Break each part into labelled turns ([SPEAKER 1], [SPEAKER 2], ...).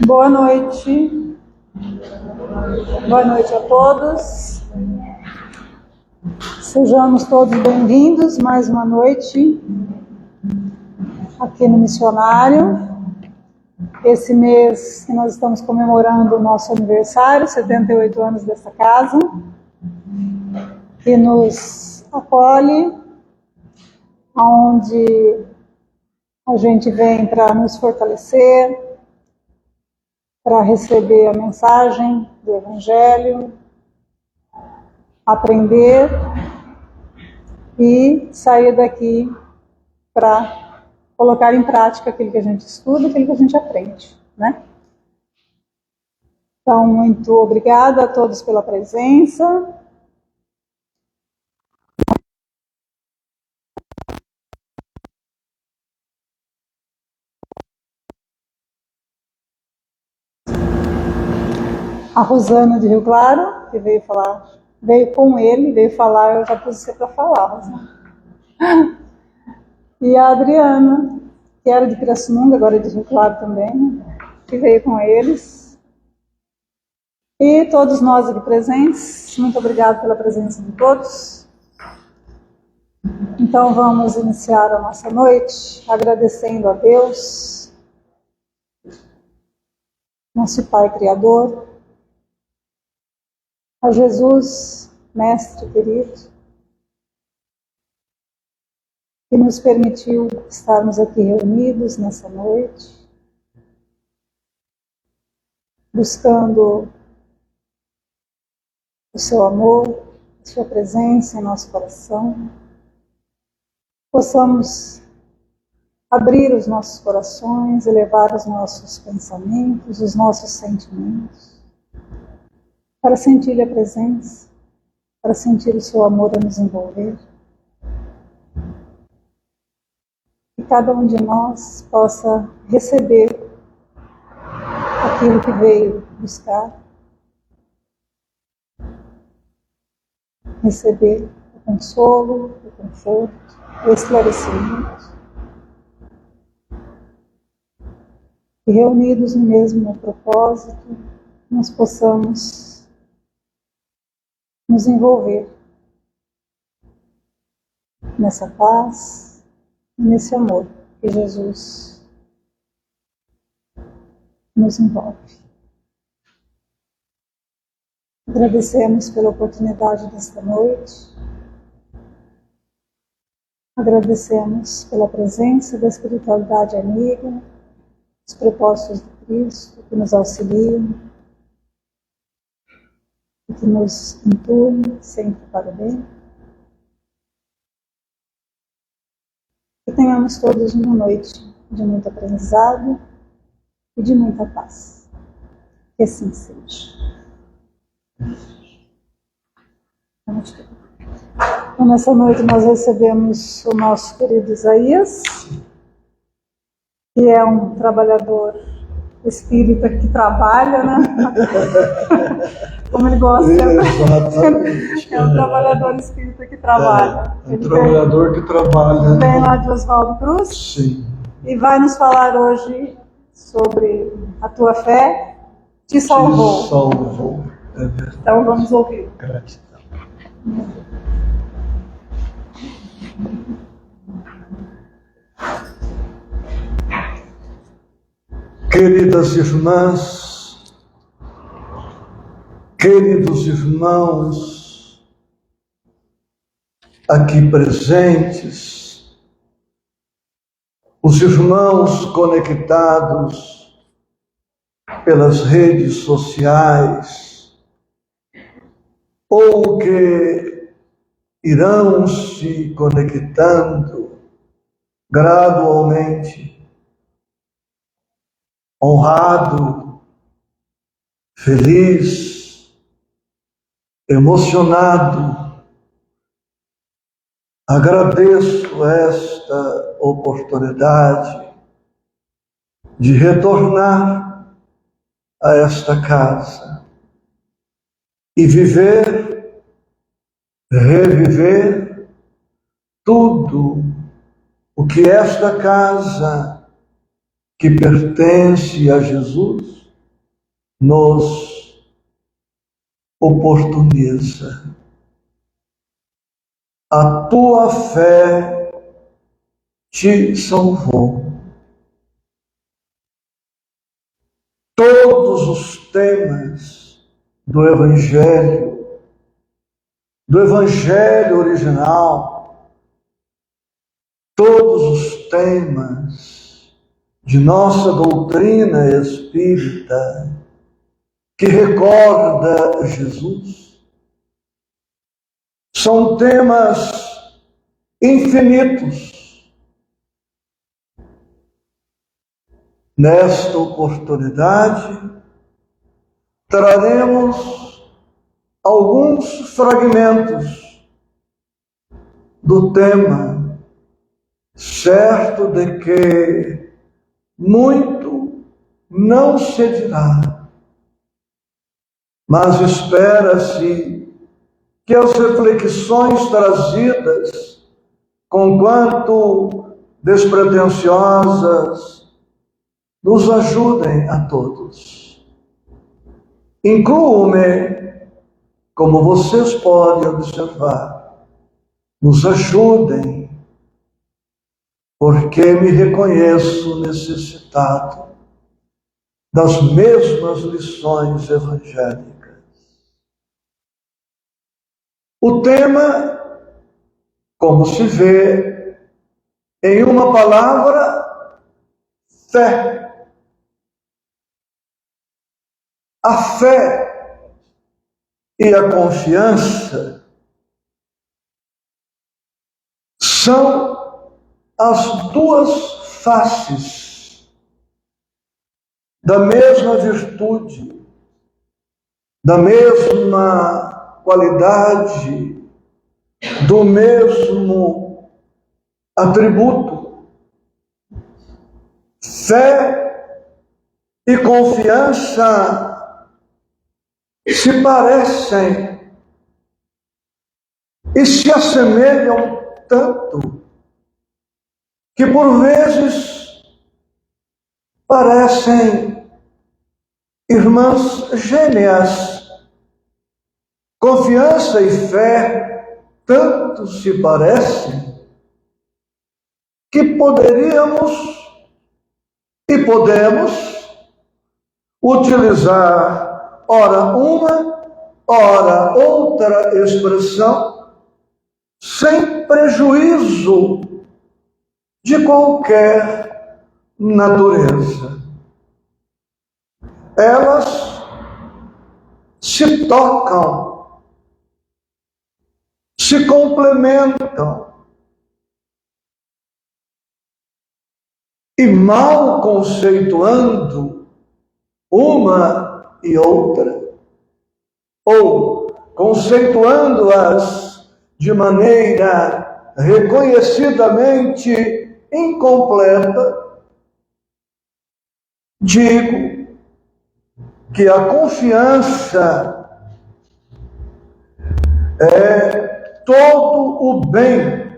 [SPEAKER 1] Boa noite. Boa noite a todos. Sejamos todos bem-vindos mais uma noite aqui no Missionário. Esse mês que nós estamos comemorando o nosso aniversário, 78 anos dessa casa, que nos acolhe, onde a gente vem para nos fortalecer, para receber a mensagem do Evangelho, aprender e sair daqui para colocar em prática aquilo que a gente estuda, aquilo que a gente aprende, né? Então, muito obrigada a todos pela presença. A Rosana de Rio Claro, que veio falar, veio com ele, veio falar, eu já pus você para falar, Rosana. E a Adriana, que era de Pirassununga, agora é de Rio Claro também, que veio com eles. E todos nós aqui presentes, muito obrigado pela presença de todos. Então vamos iniciar a nossa noite agradecendo a Deus, nosso Pai Criador, a Jesus, Mestre querido, que nos permitiu estarmos aqui reunidos nessa noite, buscando o seu amor, a sua presença em nosso coração. Possamos abrir os nossos corações, elevar os nossos pensamentos, os nossos sentimentos, para sentir a presença, para sentir o seu amor a nos envolver. Que cada um de nós possa receber aquilo que veio buscar, receber o consolo, o conforto, o esclarecimento. E reunidos no mesmo propósito, nós possamos nos envolver nessa paz e nesse amor que Jesus nos envolve. Agradecemos pela oportunidade desta noite, agradecemos pela presença da espiritualidade amiga, os propósitos de Cristo que nos auxiliam e que nos intuem sempre para o bem. Que tenhamos todos uma noite de muito aprendizado e de muita paz. Que assim seja. Então, nessa noite nós recebemos o nosso querido Isaías, que é um trabalhador espírita que trabalha, né? Como ele gosta. É um trabalhador espírita que trabalha.
[SPEAKER 2] É um trabalhador que trabalha.
[SPEAKER 1] Vem lá de Oswaldo Cruz.
[SPEAKER 2] Sim.
[SPEAKER 1] E vai nos falar hoje sobre a tua fé te salvou.
[SPEAKER 2] Te salvou. É verdade.
[SPEAKER 1] Então vamos ouvir.
[SPEAKER 2] Gratidão. Queridas irmãs, queridos irmãos, aqui presentes, os irmãos conectados pelas redes sociais, ou que irão se conectando gradualmente, honrado, feliz, emocionado, agradeço esta oportunidade de retornar a esta casa e viver, reviver tudo o que esta casa que pertence a Jesus nos oportuniza. A tua fé te salvou. Todos os temas do Evangelho original, todos os temas de nossa doutrina espírita que recorda Jesus, são temas infinitos. Nesta oportunidade, traremos alguns fragmentos do tema, certo de que muito não se dirá, mas espera-se que as reflexões trazidas, conquanto despretensiosas, nos ajudem a todos. Incluo-me, como vocês podem observar, nos ajudem, porque me reconheço necessitado das mesmas lições evangélicas. O tema, como se vê, em uma palavra, fé. A fé e a confiança são as duas faces da mesma virtude, da mesma qualidade, do mesmo atributo. Fé e confiança se parecem e se assemelham tanto que por vezes parecem irmãs gêmeas. Confiança e fé tanto se parecem que poderíamos e podemos utilizar ora uma, ora outra expressão, sem prejuízo de qualquer natureza. Elas se tocam, se complementam, e mal conceituando uma e outra, ou conceituando-as de maneira reconhecidamente incompleta, digo que a confiança é todo o bem,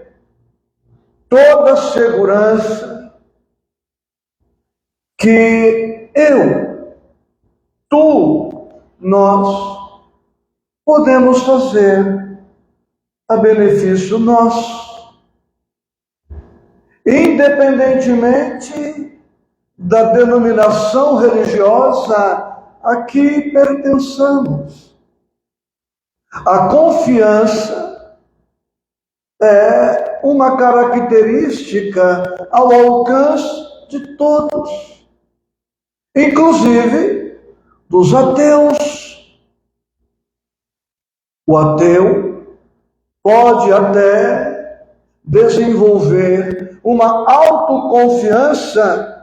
[SPEAKER 2] toda a segurança que eu, tu, nós podemos fazer a benefício nosso, independentemente da denominação religiosa a que pertençamos. A confiança é uma característica ao alcance de todos, inclusive dos ateus. O ateu pode até desenvolver uma autoconfiança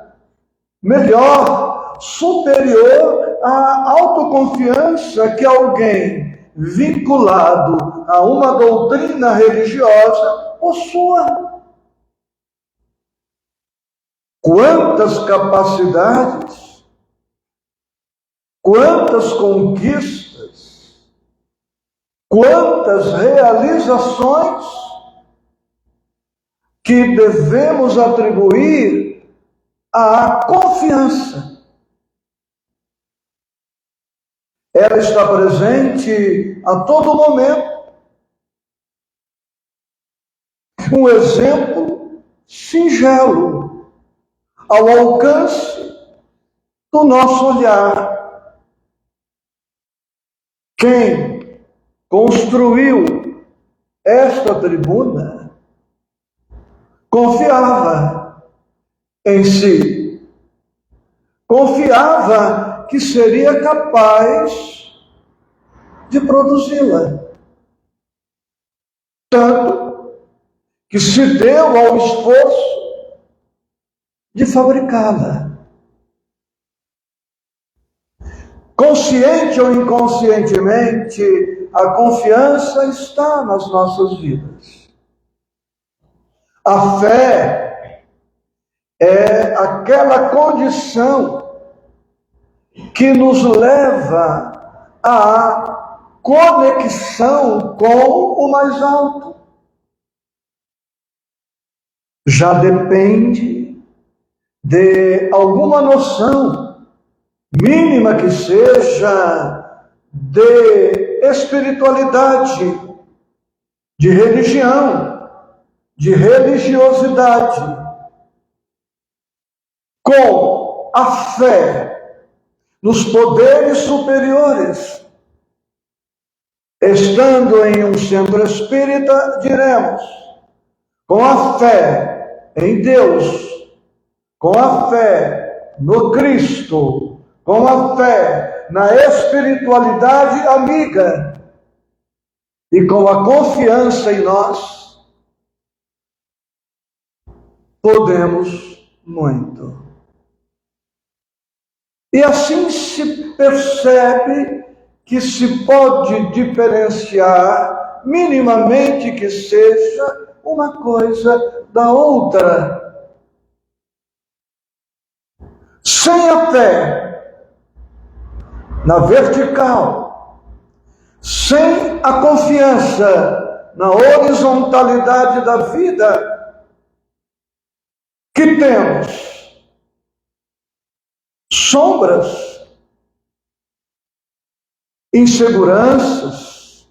[SPEAKER 2] melhor, superior à autoconfiança que alguém vinculado a uma doutrina religiosa possua. Quantas capacidades, quantas conquistas, quantas realizações que devemos atribuir a confiança. Ela está presente a todo momento. Um exemplo singelo, ao alcance do nosso olhar. Quem construiu esta tribuna confiava em si, confiava que seria capaz de produzi-la. Tanto que se deu ao esforço de fabricá-la. Consciente ou inconscientemente, a confiança está nas nossas vidas. A fé é aquela condição que nos leva à conexão com o mais alto. Já depende de alguma noção, mínima que seja, de espiritualidade, de religião, de religiosidade. Com a fé nos poderes superiores, estando em um centro espírita, diremos, com a fé em Deus, com a fé no Cristo, com a fé na espiritualidade amiga e com a confiança em nós, podemos muito. E assim se percebe que se pode diferenciar, minimamente que seja, uma coisa da outra. Sem a fé na vertical, sem a confiança na horizontalidade da vida, que temos sombras, inseguranças,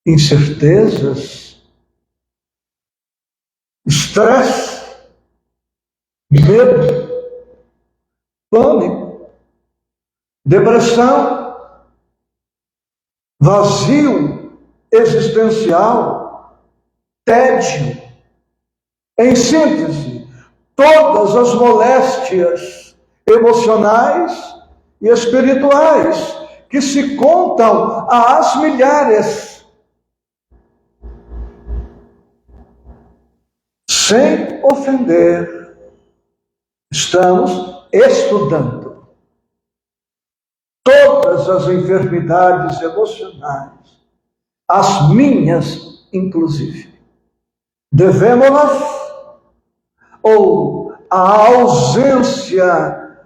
[SPEAKER 2] incertezas, estresse, medo, pânico, depressão, vazio existencial, tédio. Em síntese, todas as moléstias emocionais e espirituais que se contam às milhares. Sem ofender, estamos estudando todas as enfermidades emocionais, as minhas inclusive. Devemos-las, ou a ausência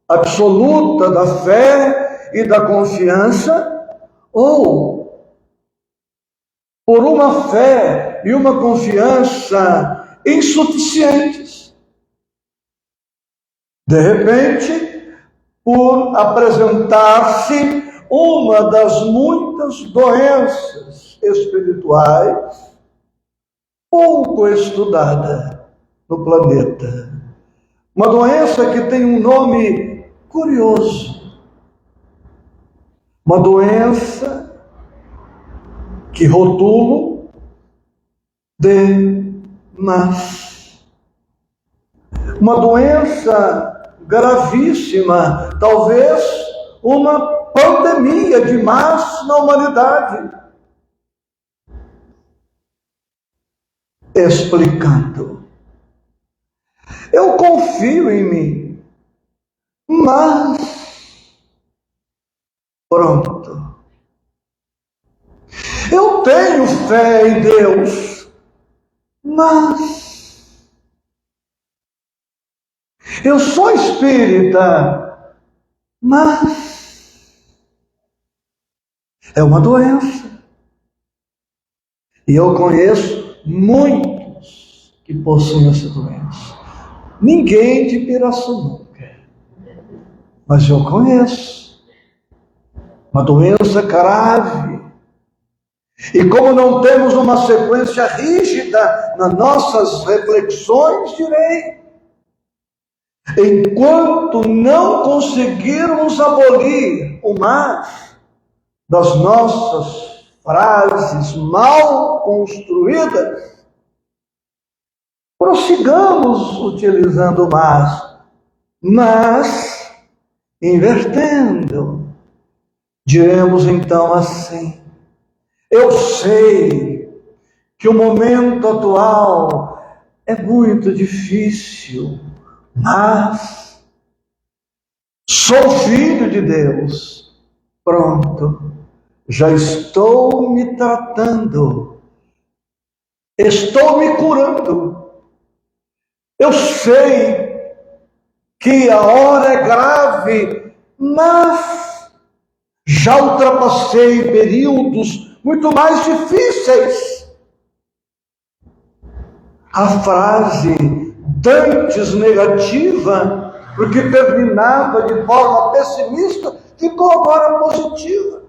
[SPEAKER 2] absoluta da fé e da confiança, ou por uma fé e uma confiança insuficientes. De repente, por apresentar-se uma das muitas doenças espirituais pouco estudada no planeta. Uma doença que tem um nome curioso. Uma doença que rotulo de mas. Uma doença gravíssima, talvez uma pandemia de mas na humanidade. Explicando. Eu confio em mim, mas pronto. Eu tenho fé em Deus, mas eu sou espírita, mas é uma doença. E eu conheço muitos que possuem essa doença. Ninguém de Pirassununga, mas eu conheço. Uma doença grave. E como não temos uma sequência rígida nas nossas reflexões, direi: enquanto não conseguirmos abolir o mas das nossas frases mal construídas, prossigamos utilizando o mas invertendo. Diremos então assim: eu sei que o momento atual é muito difícil, mas sou filho de Deus. Pronto, já estou me tratando, estou me curando. Eu sei que a hora é grave, mas já ultrapassei períodos muito mais difíceis. A frase dantes negativa, porque terminava de forma pessimista, ficou agora positiva.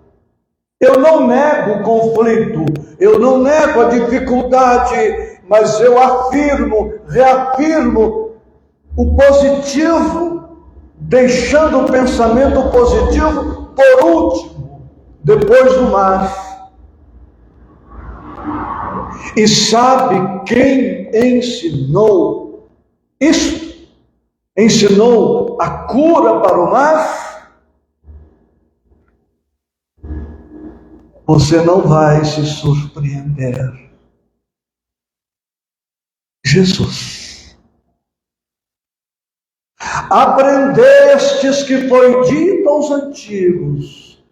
[SPEAKER 2] Eu não nego o conflito, eu não nego a dificuldade, mas eu afirmo, reafirmo o positivo, deixando o pensamento positivo por último, depois do mas. E sabe quem ensinou isto? Ensinou a cura para o mas? Você não vai se surpreender. Jesus. Aprendestes que foi dito aos antigos: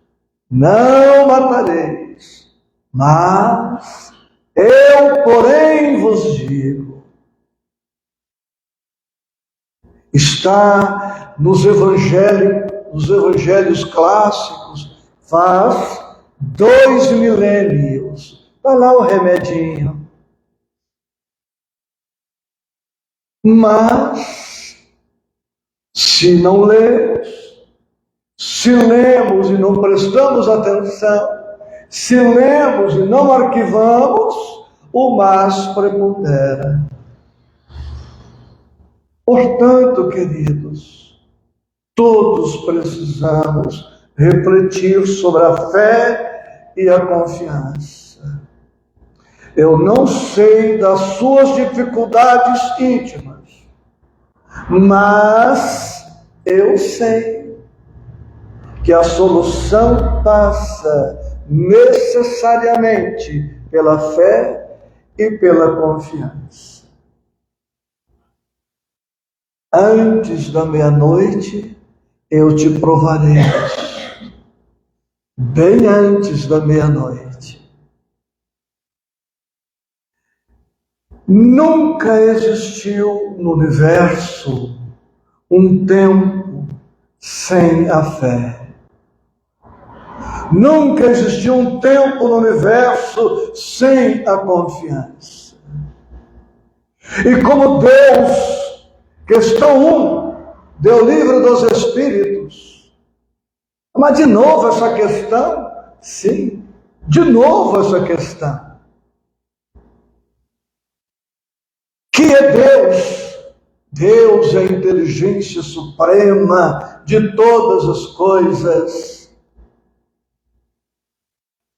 [SPEAKER 2] não matareis, mas eu, porém, vos digo. Está nos evangelhos clássicos, faz 2 milênios. Vai lá o remedinho. Mas, se não lemos, se lemos e não prestamos atenção, se lemos e não arquivamos, o mas prepondera. Portanto, queridos, todos precisamos refletir sobre a fé e a confiança. Eu não sei das suas dificuldades íntimas, mas eu sei que a solução passa necessariamente pela fé e pela confiança. Antes da meia-noite, eu te provarei. Bem antes da meia-noite. Nunca existiu no universo um tempo sem a fé. Nunca existiu um tempo no universo sem a confiança. E como Deus, questão 1, deu o livro dos Espíritos. Mas de novo essa questão? Sim, de novo essa questão. Que é Deus? Deus é a inteligência suprema de todas as coisas.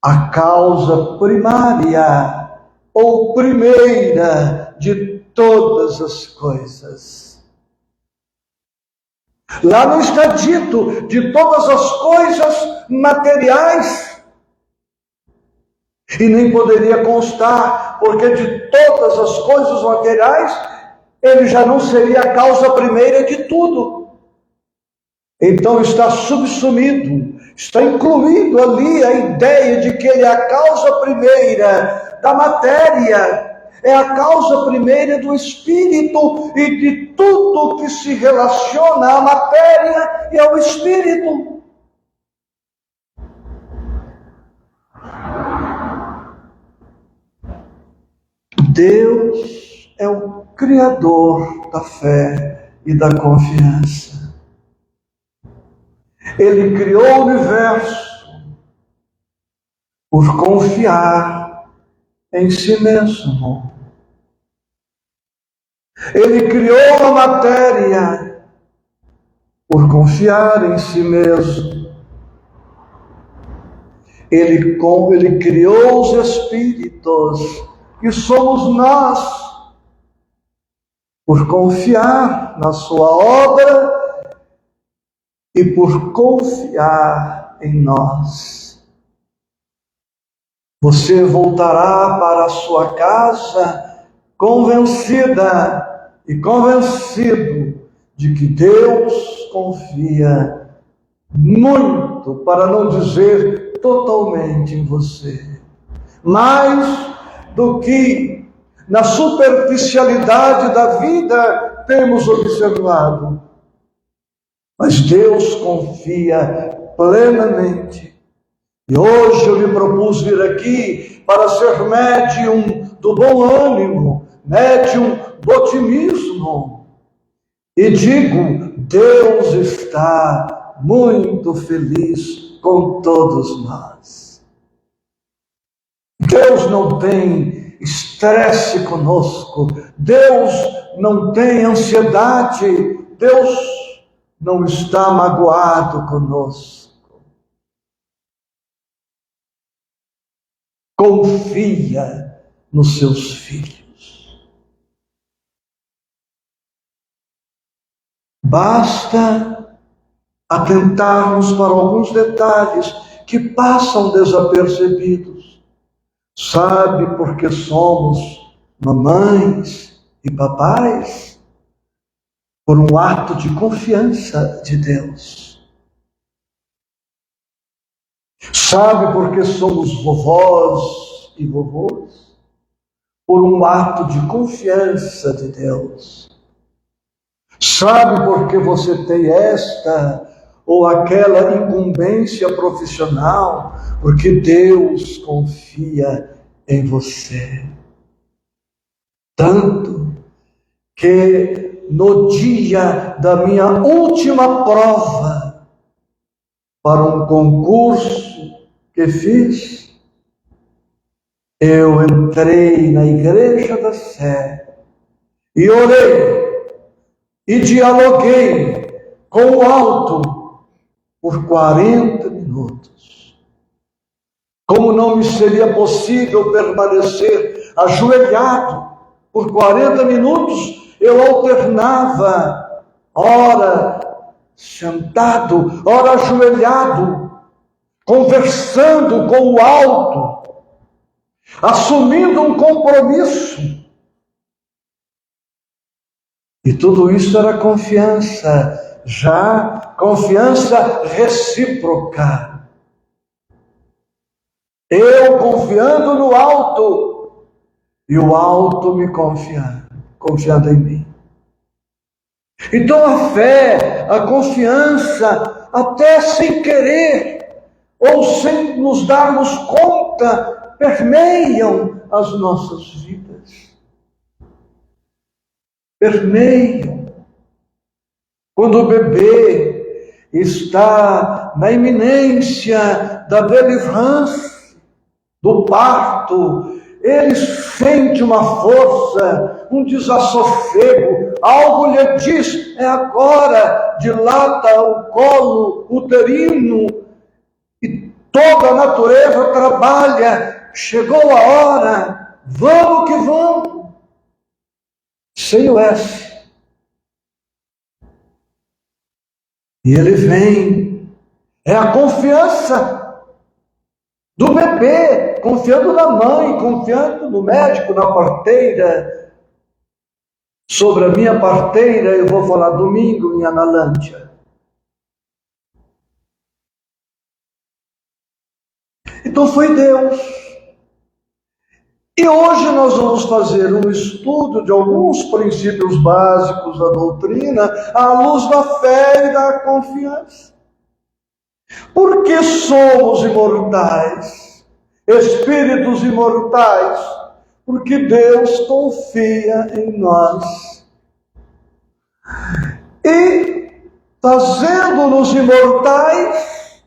[SPEAKER 2] A causa primária ou primeira de todas as coisas. Lá não está dito de todas as coisas materiais. E nem poderia constar, porque de todas as coisas materiais, ele já não seria a causa primeira de tudo. Então está subsumido, está incluído ali a ideia de que ele é a causa primeira da matéria, é a causa primeira do espírito e de tudo que se relaciona à matéria e ao espírito. Deus é o Criador da fé e da confiança. Ele criou o universo por confiar em si mesmo. Ele criou a matéria por confiar em si mesmo. Ele criou os espíritos, que somos nós, por confiar na sua obra e por confiar em nós. Você voltará para a sua casa convencida e convencido de que Deus confia muito, para não dizer totalmente, em você. Mais do que na superficialidade da vida temos observado. Mas Deus confia plenamente. E hoje eu me propus vir aqui para ser médium do bom ânimo, médium do otimismo. E digo, Deus está muito feliz com todos nós. Deus não tem estresse conosco, Deus não tem ansiedade, Deus não está magoado conosco. Confia nos seus filhos. Basta atentarmos para alguns detalhes que passam desapercebidos. Sabe por que somos mamães e papais? Por um ato de confiança de Deus. Sabe por que somos vovós e vovôs? Por um ato de confiança de Deus. Sabe por que você tem esta ou aquela incumbência profissional? Porque Deus confia em você. Tanto que no dia da minha última prova para um concurso que fiz, eu entrei na Igreja da Sé e orei e dialoguei com o alto por 40 minutos. Como não me seria possível permanecer ajoelhado por 40 minutos, eu alternava, ora sentado, ora ajoelhado, conversando com o alto, assumindo um compromisso. E tudo isso era confiança, já confiança recíproca. Eu confiando no alto e o alto me confiando em mim. Então a fé, a confiança, até sem querer ou sem nos darmos conta, permeiam as nossas vidas. Permeiam. Quando o bebê está na iminência da delivrance, do parto, ele sente uma força, um desassossego, algo lhe diz, é agora, dilata o colo uterino, e toda a natureza trabalha, chegou a hora, vamos que vamos. Sem o S. E ele vem. É a confiança do bebê, confiando na mãe, confiando no médico, na parteira. Sobre a minha parteira, eu vou falar domingo em Analândia. Então foi Deus. E hoje nós vamos fazer um estudo de alguns princípios básicos da doutrina à luz da fé e da confiança. Porque somos imortais, espíritos imortais, porque Deus confia em nós. E, fazendo-nos imortais,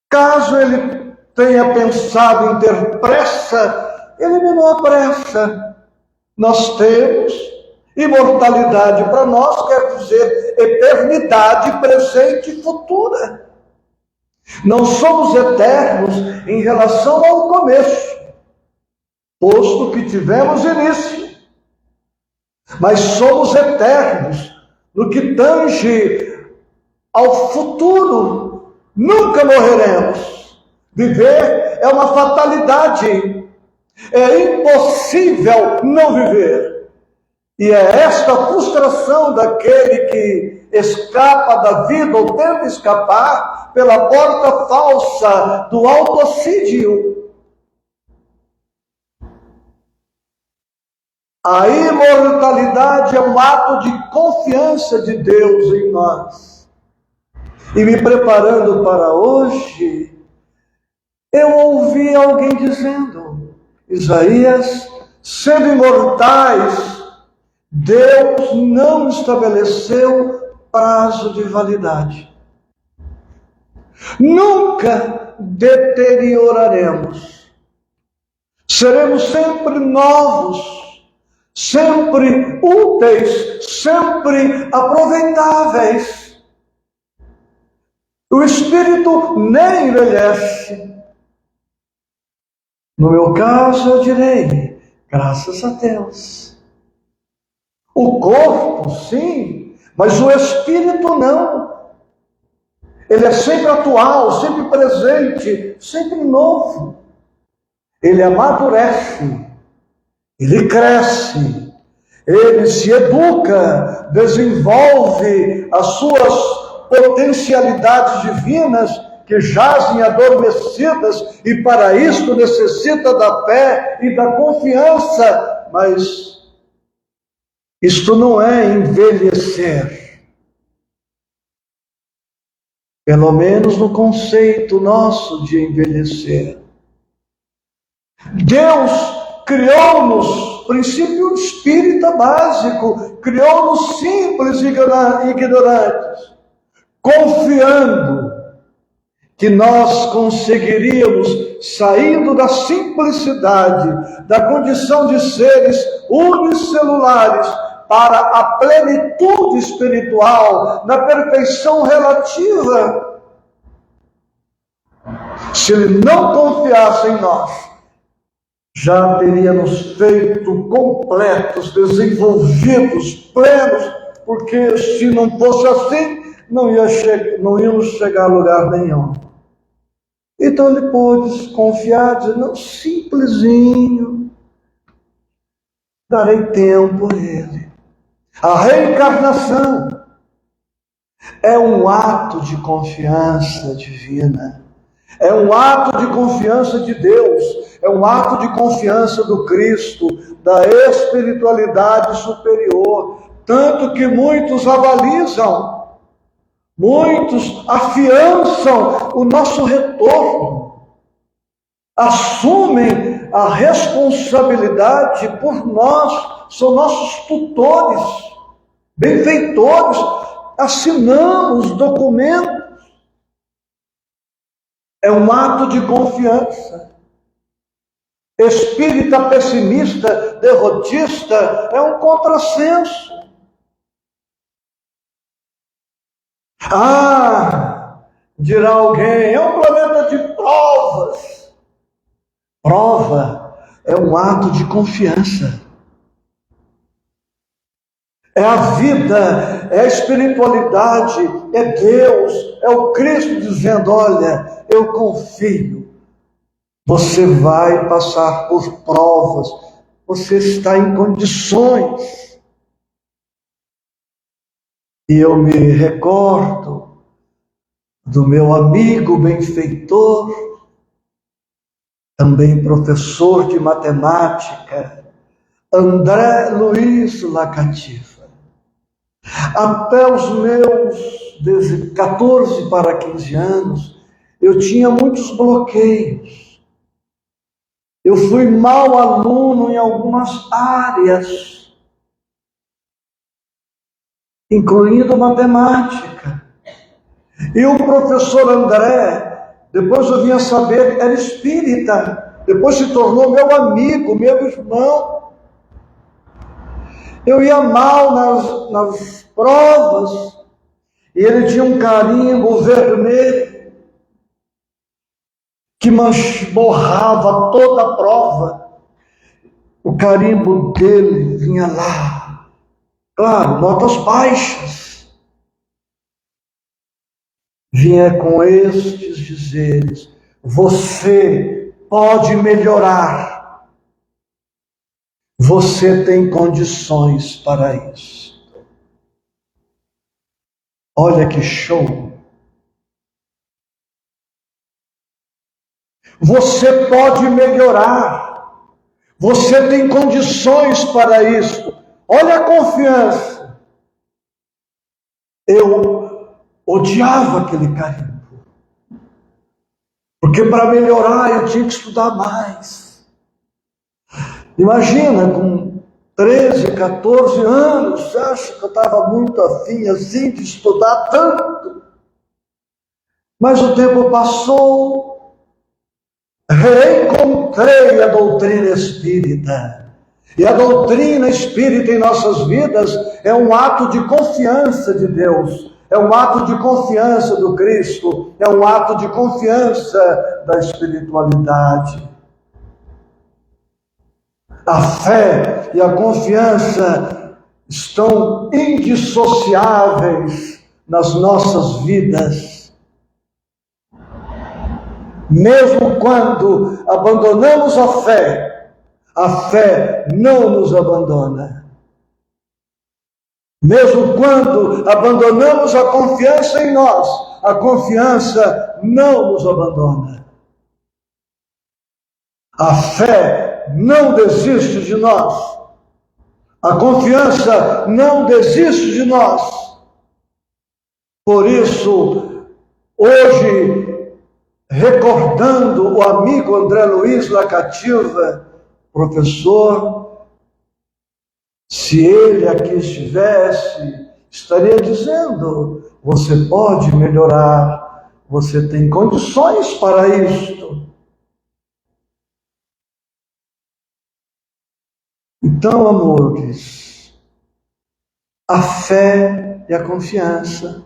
[SPEAKER 2] caso ele tenha pensado em ter pressa, ele não apressa. Nós temos imortalidade, para nós quer dizer eternidade presente e futura. Não somos eternos em relação ao começo, posto que tivemos início, mas somos eternos no que tange ao futuro. Nunca morreremos. Viver é uma fatalidade. É impossível não viver. E é esta frustração daquele que escapa da vida ou tenta escapar pela porta falsa do autocídio. A imortalidade é um ato de confiança de Deus em nós. E me preparando para hoje, eu ouvi alguém dizendo: Isaías, sendo imortais, Deus não estabeleceu prazo de validade. Nunca deterioraremos. Seremos sempre novos, sempre úteis, sempre aproveitáveis. O espírito nem envelhece. No meu caso, eu direi, graças a Deus. O corpo, sim, mas o espírito não. Ele é sempre atual, sempre presente, sempre novo. Ele amadurece, ele cresce, ele se educa, desenvolve as suas potencialidades divinas que jazem adormecidas, e para isso necessita da fé e da confiança. Mas isto não é envelhecer, pelo menos no conceito nosso de envelhecer. Deus criou-nos, princípio espírita básico, criou-nos simples e ignorantes, confiando que nós conseguiríamos, saindo da simplicidade, da condição de seres unicelulares, para a plenitude espiritual, na perfeição relativa. Se Ele não confiasse em nós, já teríamos feito completos, desenvolvidos, plenos, porque se não fosse assim, não íamos chegar a lugar nenhum. Então ele pôde confiar, dizer, não, simplesinho, darei tempo a ele. A reencarnação é um ato de confiança divina, é um ato de confiança de Deus, é um ato de confiança do Cristo, da espiritualidade superior, tanto que muitos avalizam, muitos afiançam o nosso retorno, assumem a responsabilidade por nós, são nossos tutores, benfeitores, assinamos documentos. É um ato de confiança. Espírita pessimista, derrotista, é um contrassenso. Dirá alguém, é um planeta de provas. Prova é um ato de confiança. É a vida, é a espiritualidade, é Deus, é o Cristo dizendo, olha, eu confio. Você vai passar por provas, você está em condições. E eu me recordo do meu amigo benfeitor, também professor de matemática, André Luiz Lacatifa. Até os meus 14 para 15 anos, eu tinha muitos bloqueios. Eu fui mau aluno em algumas áreas, incluindo matemática. E o professor André, depois eu vim a saber, era espírita. Depois se tornou meu amigo, meu irmão. Eu ia mal nas provas, e ele tinha um carimbo vermelho que borrava toda a prova. O carimbo dele vinha lá. Claro, notas baixas. Vinha com estes dizeres: você pode melhorar. Você tem condições para isso. Olha que show! Você pode melhorar. Você tem condições para isso. Olha a confiança. Eu odiava aquele carimbo, porque para melhorar eu tinha que estudar mais. Imagina, com 13, 14 anos, você acha que eu estava muito afim assim de estudar tanto? Mas o tempo passou, reencontrei a doutrina espírita. E a doutrina espírita em nossas vidas é um ato de confiança de Deus, é um ato de confiança do Cristo, é um ato de confiança da espiritualidade. A fé e a confiança estão indissociáveis nas nossas vidas. Mesmo quando abandonamos a fé não nos abandona. Mesmo quando abandonamos a confiança em nós, a confiança não nos abandona. A fé não desiste de nós. A confiança não desiste de nós. Por isso, hoje, recordando o amigo André Luiz Lacativa, professor, se ele aqui estivesse, estaria dizendo: você pode melhorar, você tem condições para isto. Então, amores, a fé e a confiança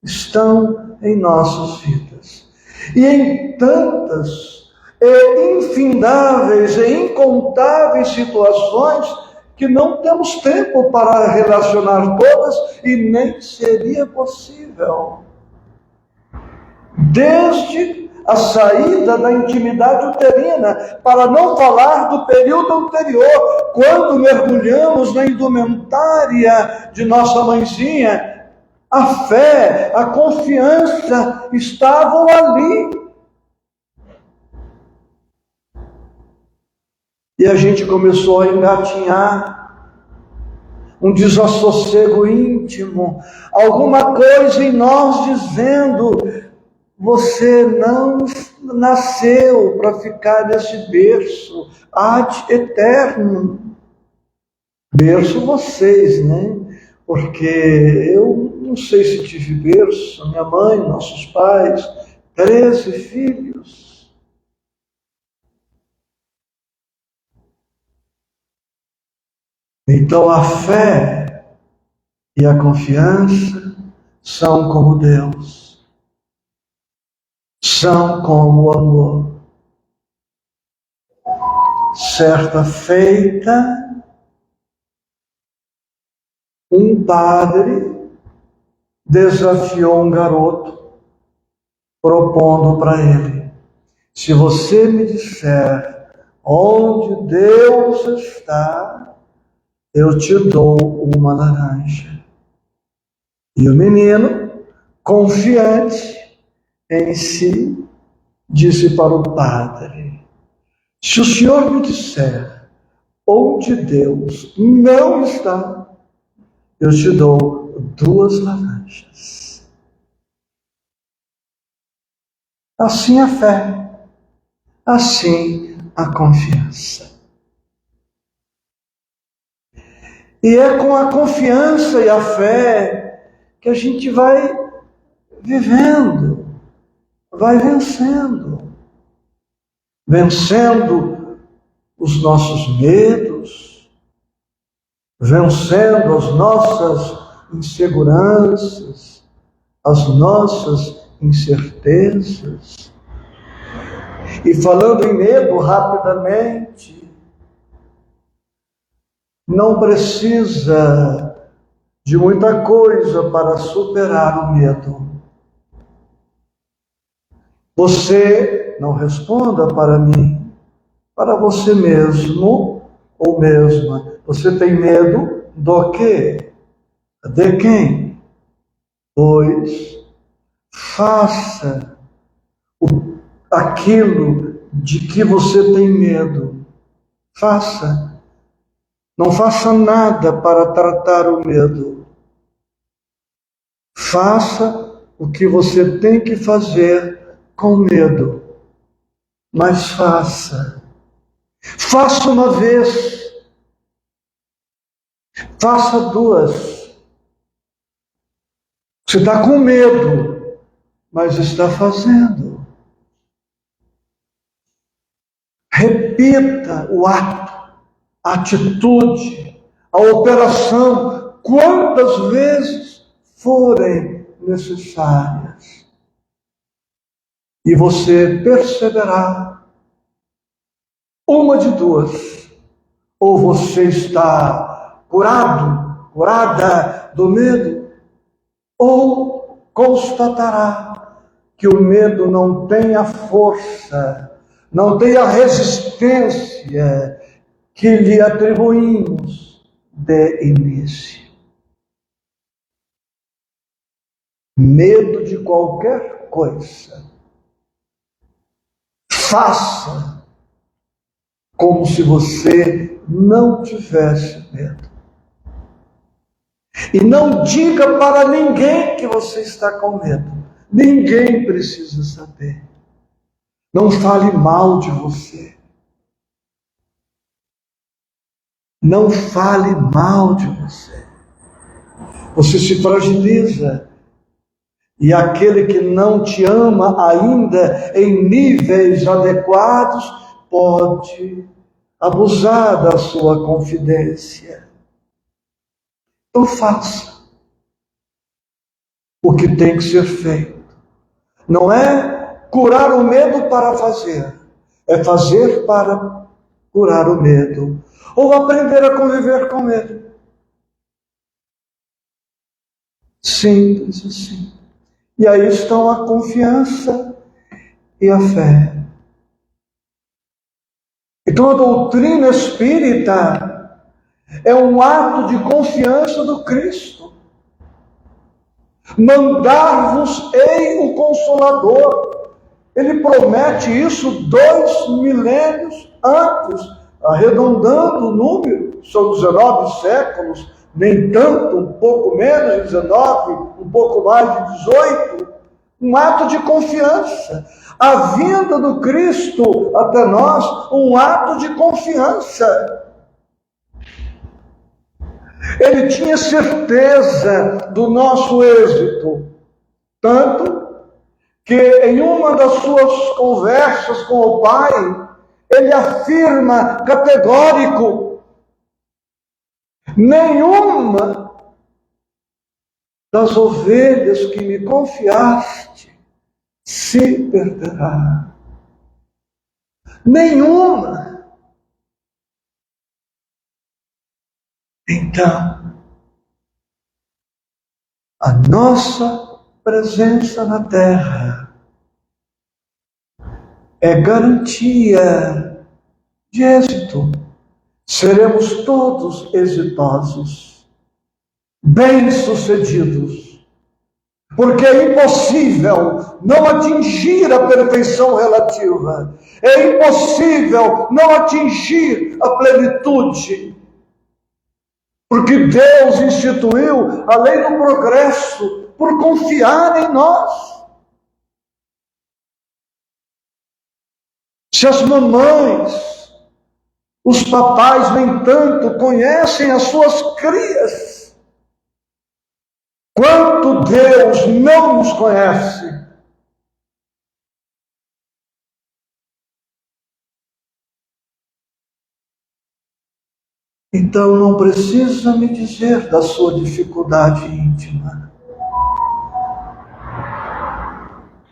[SPEAKER 2] estão em nossas vidas. E em tantas e infindáveis e incontáveis situações que não temos tempo para relacionar todas e nem seria possível. Desde a saída da intimidade uterina, para não falar do período anterior, quando mergulhamos na indumentária de nossa mãezinha, a fé, a confiança estavam ali. E a gente começou a engatinhar, um desassossego íntimo, alguma coisa em nós dizendo: você não nasceu para ficar nesse berço ad eterno. Berço vocês, né? Porque eu não sei se tive berço, minha mãe, nossos pais, 13 filhos. Então a fé e a confiança são como Deus. São como o amor. Certa feita, um padre desafiou um garoto, propondo para ele: se você me disser onde Deus está, eu te dou uma laranja. E o menino, confiante em si, disse para o padre: se o senhor me disser onde Deus não está, eu te dou 2 laranjas. Assim a fé, assim a confiança. E é com a confiança e a fé que a gente vai vivendo, vai vencendo. Vencendo os nossos medos, vencendo as nossas inseguranças, as nossas incertezas. E falando em medo, rapidamente, não precisa de muita coisa para superar o medo. Você não responda para mim, para você mesmo ou mesma. Você tem medo do quê? De quem? Pois faça aquilo de que você tem medo. Faça. Não faça nada para tratar o medo. Faça o que você tem que fazer com medo. Mas faça. Faça uma vez. Faça duas. Você está com medo, mas está fazendo. Repita o ato, a atitude, a operação, quantas vezes forem necessárias. E você perceberá uma de duas. Ou você está curado, curada do medo, ou constatará que o medo não tem a força, não tem a resistência que lhe atribuímos de início. Medo de qualquer coisa. Faça como se você não tivesse medo. E não diga para ninguém que você está com medo. Ninguém precisa saber. Não fale mal de você. Não fale mal de você. Você se fragiliza. E aquele que não te ama ainda em níveis adequados pode abusar da sua confidência. Então faça o que tem que ser feito. Não é curar o medo para fazer, é fazer para curar o medo. Ou aprender a conviver com medo. Simples assim. E aí estão a confiança e a fé. Então a doutrina espírita é um ato de confiança do Cristo. Mandar-vos-ei o Consolador. Ele promete isso 2 milênios antes, arredondando o número, são 19 séculos, nem tanto, um pouco menos de 19, um pouco mais de 18, um ato de confiança. A vinda do Cristo até nós, um ato de confiança. Ele tinha certeza do nosso êxito, tanto que em uma das suas conversas com o Pai, ele afirma categórico: nenhuma das ovelhas que me confiaste se perderá. Nenhuma. Então, a nossa presença na terra é garantia de êxito. Seremos todos exitosos, bem-sucedidos, porque é impossível não atingir a perfeição relativa, é impossível não atingir a plenitude, porque Deus instituiu a lei do progresso por confiar em nós. Se as mamães, os papais, nem tanto, conhecem as suas crias, quanto Deus não nos conhece. Então não precisa me dizer da sua dificuldade íntima,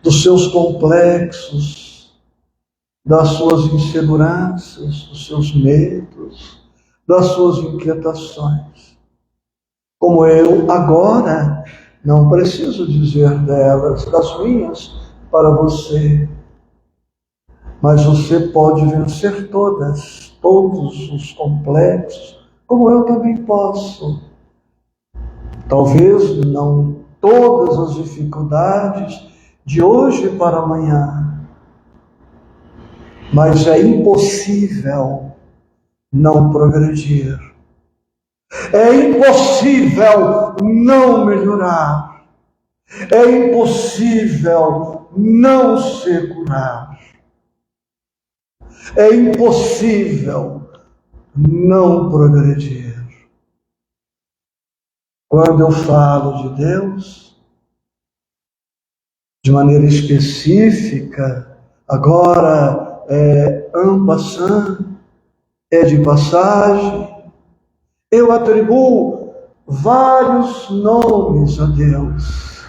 [SPEAKER 2] dos seus complexos, das suas inseguranças, dos seus medos, das suas inquietações. Como eu agora não preciso dizer delas, das minhas, para você. Mas você pode vencer todos os complexos, como eu também posso. Talvez não todas as dificuldades de hoje para amanhã, mas é impossível não progredir. É impossível não melhorar. É impossível não se curar. É impossível não progredir. Quando eu falo de Deus, de maneira específica, agora en passant, é de passagem, eu atribuo vários nomes a Deus.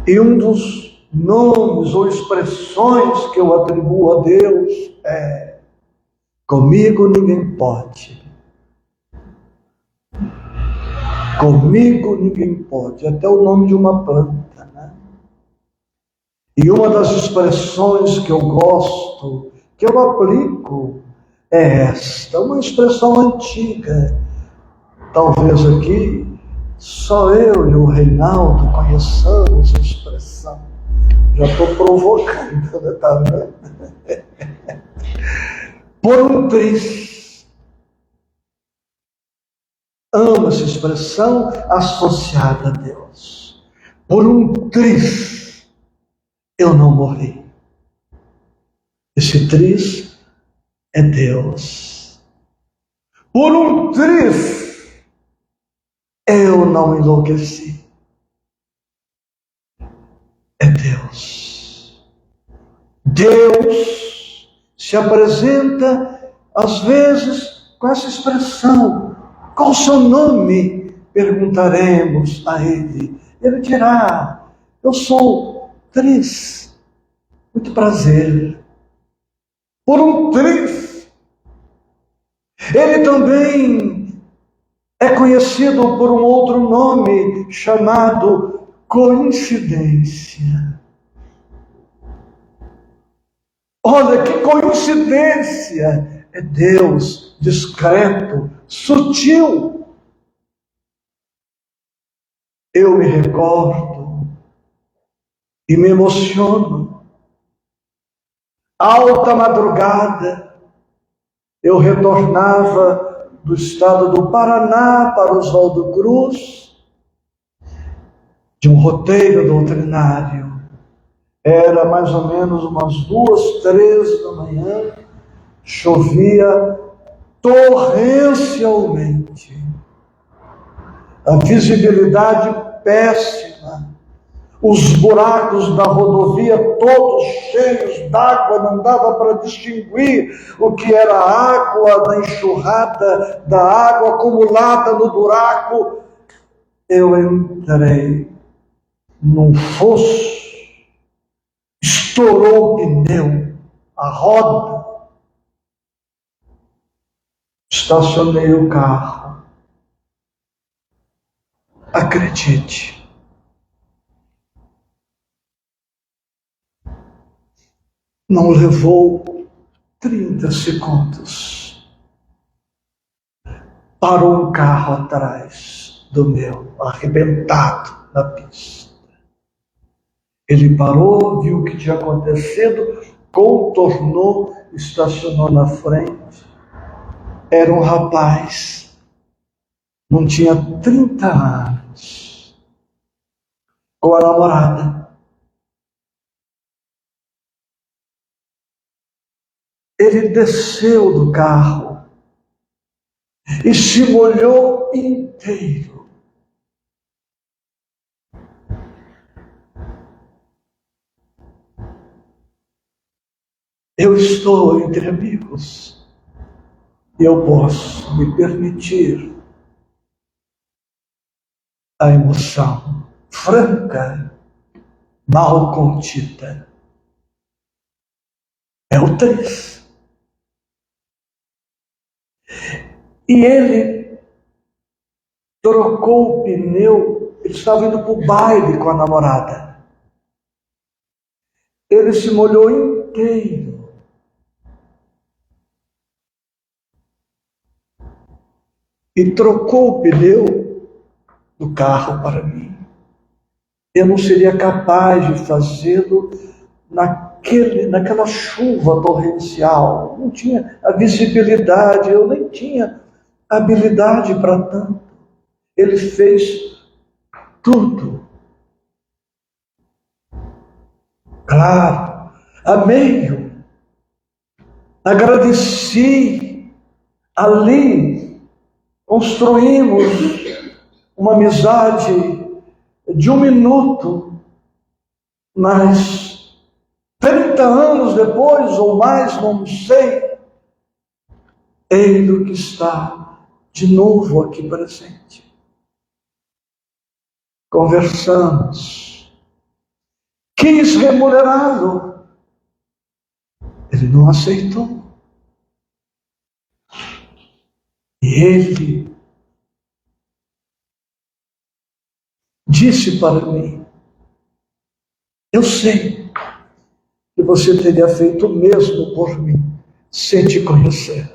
[SPEAKER 2] E um dos nomes ou expressões que eu atribuo a Deus é: comigo ninguém pode. Comigo ninguém pode. Até o nome de uma planta, né? E uma das expressões que eu gosto, que eu aplico, é esta, uma expressão antiga. Talvez aqui só eu e o Reinaldo conheçamos a expressão. Já estou provocando, né? Tá vendo? Por um triz. Amo essa expressão associada a Deus. Por um triz eu não morri. Esse triz é Deus. Por um triz eu não enlouqueci. É Deus. Deus se apresenta às vezes com essa expressão: qual o seu nome? Perguntaremos a ele. Ele dirá: eu sou Triz. Muito prazer. Por um triz. Ele também é conhecido por um outro nome chamado coincidência. Olha que coincidência! É Deus discreto, sutil. Eu me recordo e me emociono. Alta madrugada, eu retornava do estado do Paraná para Oswaldo Cruz, de um roteiro doutrinário. Era mais ou menos umas 2, 3 da manhã, chovia torrencialmente. A visibilidade péssima, os buracos da rodovia todos cheios d'água, não dava para distinguir o que era água da enxurrada, da água acumulada no buraco. Eu entrei num fosso, estourou o pneu, a roda, estacionei o carro. Acredite, não levou 30 segundos. Parou um carro atrás do meu, arrebentado na pista. Ele parou, viu o que tinha acontecido, contornou, estacionou na frente. Era um rapaz, não tinha 30 anos, com a namorada. ele desceu do carro e se molhou inteiro. Eu estou entre amigos e eu posso me permitir a emoção franca, mal contida. É o 3. E ele trocou o pneu, ele estava indo para o baile com a namorada. Ele se molhou inteiro. E trocou o pneu do carro para mim. Eu não seria capaz de fazê-lo naquela chuva torrencial. Não tinha a visibilidade, eu nem tinha habilidade para tanto. Ele fez tudo. Claro, amei-o, agradeci, ali construímos uma amizade de 1 minuto, mas 30 anos depois, ou mais, não sei, ele que está de novo aqui presente. Conversamos, quis remunerá-lo, ele não aceitou. E ele disse para mim: eu sei que você teria feito o mesmo por mim, sem te conhecer.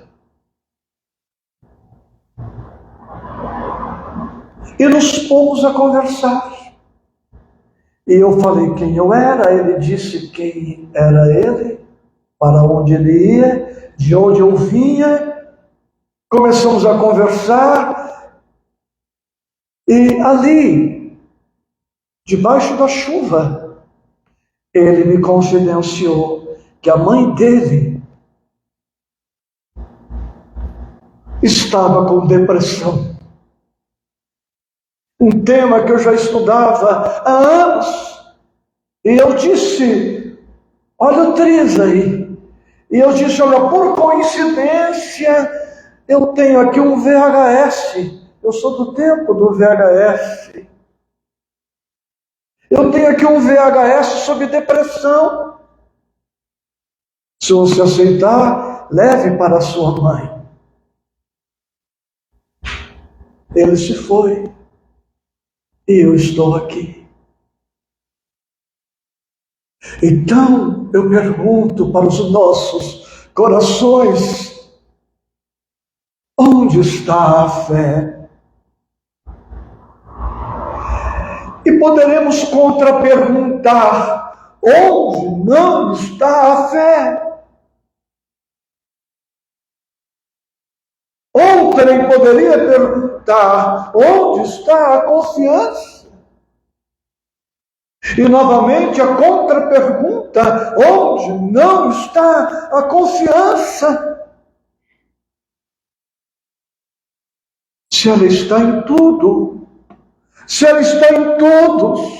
[SPEAKER 2] E nos pôs a conversar. E eu falei quem eu era, ele disse quem era ele, para onde ele ia, de onde eu vinha. Começamos a conversar. E ali, debaixo da chuva, ele me confidenciou que a mãe dele estava com depressão. Um tema que eu já estudava há anos. E eu disse: olha o 3 aí. E eu disse: olha, por coincidência, eu tenho aqui um VHS. Eu sou do tempo do VHS. Eu tenho aqui um VHS sobre depressão. Se você aceitar, leve para a sua mãe. Ele se foi. E eu estou aqui. Então, eu pergunto para os nossos corações: onde está a fé? E poderemos contra-perguntar: onde não está a fé? Outrem poderia perguntar: onde está a confiança? E novamente a contra-pergunta: onde não está a confiança? Se ela está em tudo, se ela está em todos,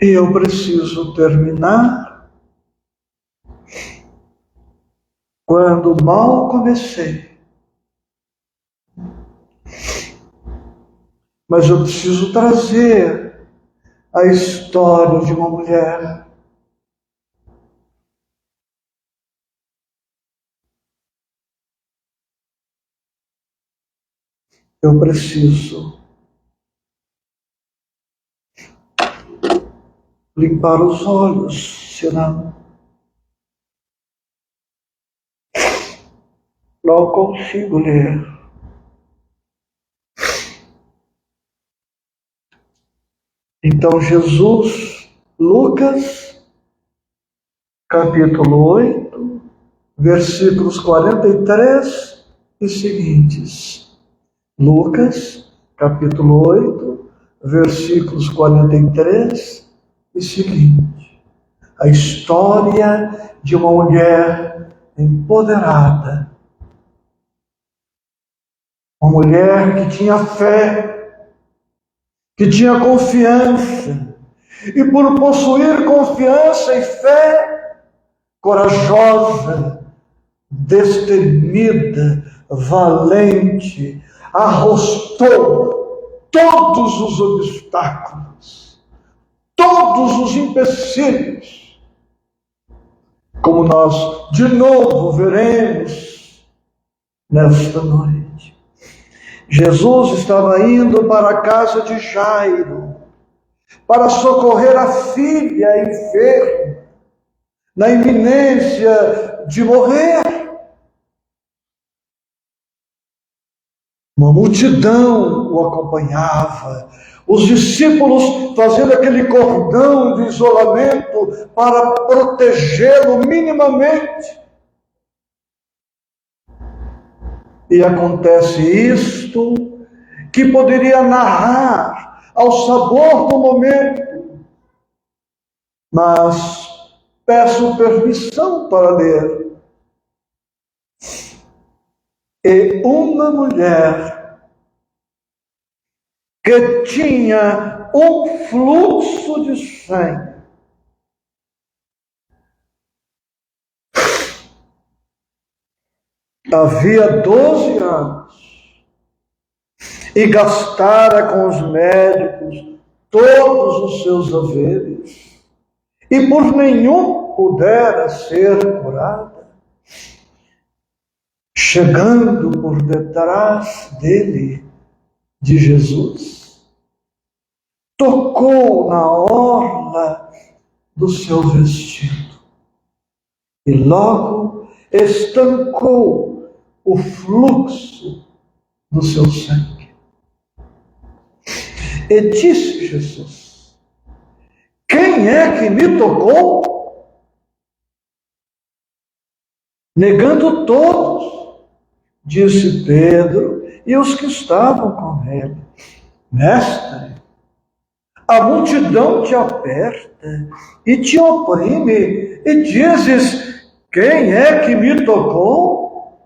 [SPEAKER 2] e eu preciso terminar quando mal comecei. Mas eu preciso trazer a história de uma mulher. Eu preciso limpar os olhos, senão não consigo ler. Então Jesus, Lucas, capítulo 8, versículos 43 e seguintes. Lucas, capítulo 8, versículos 43 e seguinte. A história de uma mulher empoderada. Uma mulher que tinha fé, que tinha confiança. E por possuir confiança e fé, corajosa, destemida, valente, arrostou todos os obstáculos, todos os empecilhos, como nós de novo veremos nesta noite. Jesus estava indo para a casa de Jairo para socorrer a filha enferma, na iminência de morrer. Uma multidão o acompanhava, os discípulos fazendo aquele cordão de isolamento para protegê-lo minimamente. E acontece isto que poderia narrar ao sabor do momento, mas peço permissão para ler. E uma mulher que tinha um fluxo de sangue, havia 12 anos, e gastara com os médicos todos os seus haveres, e por nenhum pudera ser curada, chegando por detrás dele, de Jesus, tocou na orla do seu vestido, e logo estancou o fluxo do seu sangue. E disse Jesus: quem é que me tocou? Negando todos, disse Pedro e os que estavam com ele: mestre, a multidão te aperta e te oprime, e dizes: quem é que me tocou?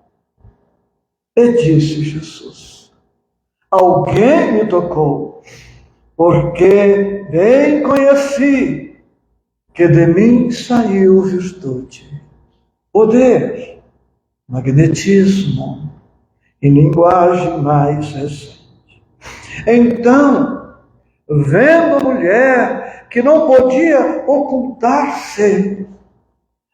[SPEAKER 2] E disse Jesus: alguém me tocou, porque bem conheci que de mim saiu virtude, poder, magnetismo e linguagem mais recente. Então, vendo a mulher que não podia ocultar-se,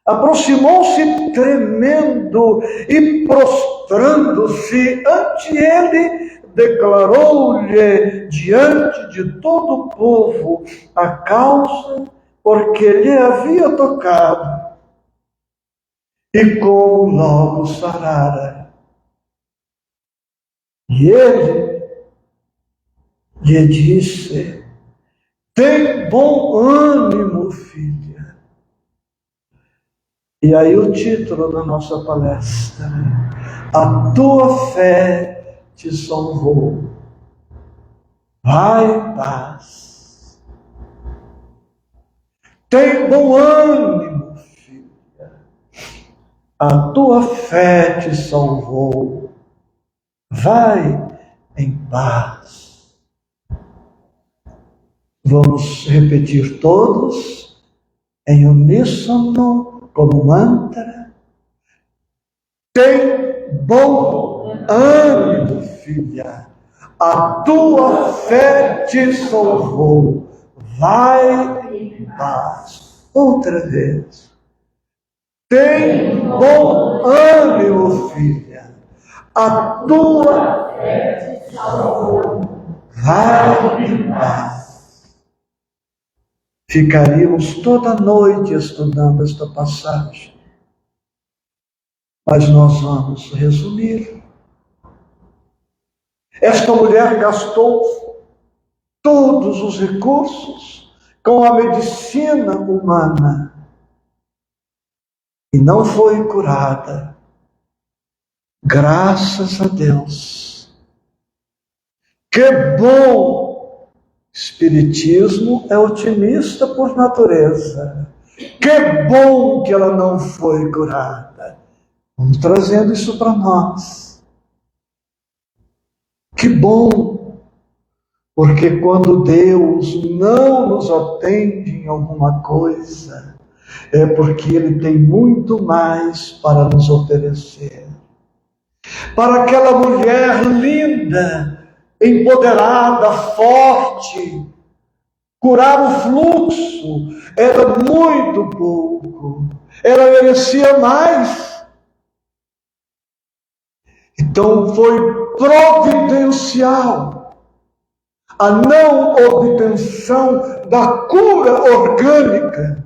[SPEAKER 2] aproximou-se tremendo e prostrando-se ante ele, declarou-lhe diante de todo o povo a causa porque lhe havia tocado e como logo sarara. E ele lhe disse: tem bom ânimo, filha. E aí o título da nossa palestra: a tua fé te salvou. Vai em paz. Tem bom ânimo, filha. A tua fé te salvou. Vai em paz. Vamos repetir todos em uníssono, como mantra. Tem bom ânimo, filha. A tua fé te salvou. Vai em paz. Outra vez. Tem bom ânimo, filha. A tua fé te salvou. Vai em paz. Ficaríamos toda noite estudando esta passagem, mas nós vamos resumir. Esta mulher gastou todos os recursos com a medicina humana e não foi curada. Graças a Deus. Que bom Espiritismo é otimista por natureza. Que bom que ela não foi curada. Vamos trazendo isso para nós. Que bom, porque quando Deus não nos atende em alguma coisa, é porque Ele tem muito mais para nos oferecer. Para aquela mulher linda, empoderada, forte, curar o fluxo era muito pouco. Ela merecia mais. Então foi providencial a não obtenção da cura orgânica.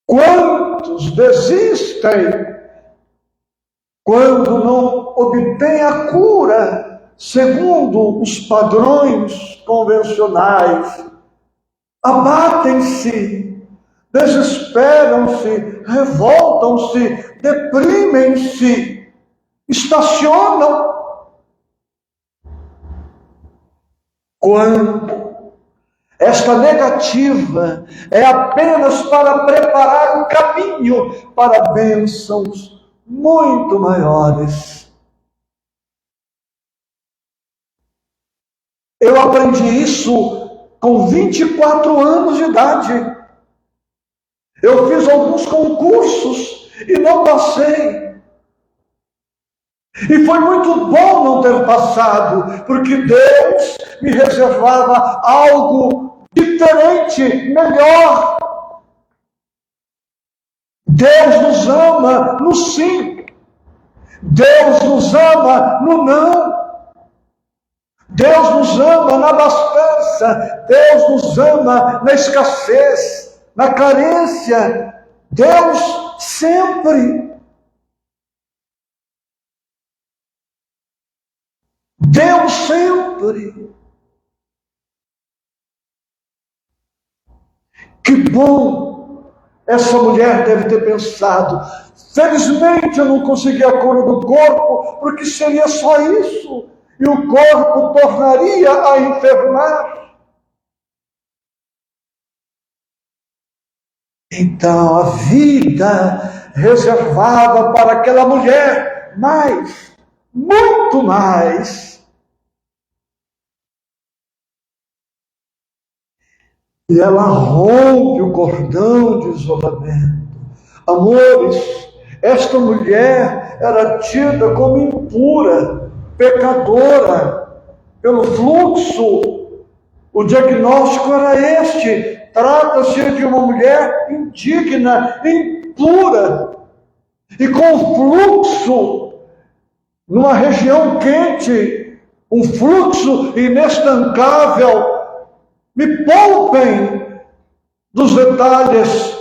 [SPEAKER 2] Quantos desistem quando não obtêm a cura segundo os padrões convencionais? Abatem-se, desesperam-se, revoltam-se, deprimem-se, estacionam. Quando esta negativa é apenas para preparar o caminho para bênçãos muito maiores. Eu aprendi isso com 24 anos de idade. Eu fiz alguns concursos e não passei. E foi muito bom não ter passado, porque Deus me reservava algo diferente, melhor. Deus nos ama no sim. Deus nos ama no não. Deus nos ama na abastança. Deus nos ama na escassez, na carência. Deus sempre. Deus sempre. Que bom! Essa mulher deve ter pensado: felizmente eu não consegui a cura do corpo, porque seria só isso, e o corpo tornaria a enfermar. Então a vida reservada para aquela mulher mais, muito mais. E ela rompe o cordão de isolamento. Amores, esta mulher era tida como impura, pecadora, pelo fluxo. O diagnóstico era este: trata-se de uma mulher indigna, impura, e com fluxo, numa região quente, um fluxo inestancável. Me poupem dos detalhes,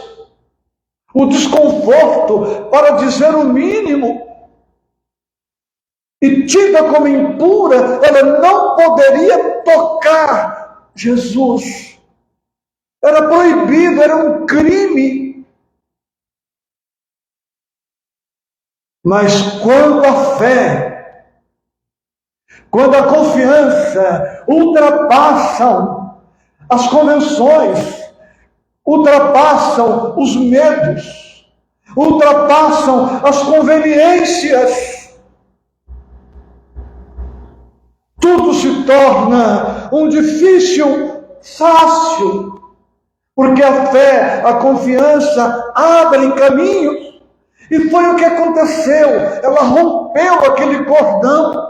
[SPEAKER 2] o desconforto, para dizer o mínimo. E tida como impura, ela não poderia tocar Jesus. Era proibido, era um crime. Mas quando a fé, quando a confiança ultrapassam as convenções, ultrapassam os medos, ultrapassam as conveniências, tudo se torna um difícil fácil, porque a fé, a confiança abrem caminhos. E foi o que aconteceu. Ela rompeu aquele cordão,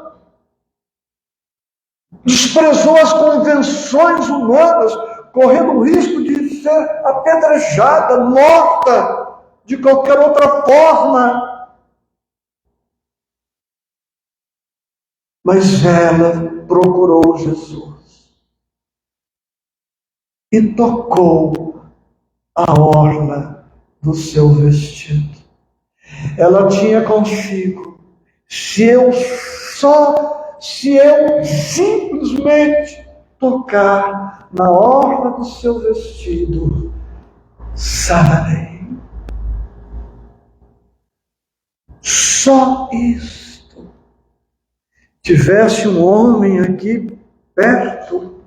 [SPEAKER 2] desprezou as convenções humanas, correndo o risco de ser apedrejada, morta de qualquer outra forma. Mas ela procurou Jesus e tocou a orla do seu vestido. Ela tinha consigo: se eu simplesmente tocar na orla do seu vestido, sararei. Só isto. tivesse um homem aqui perto,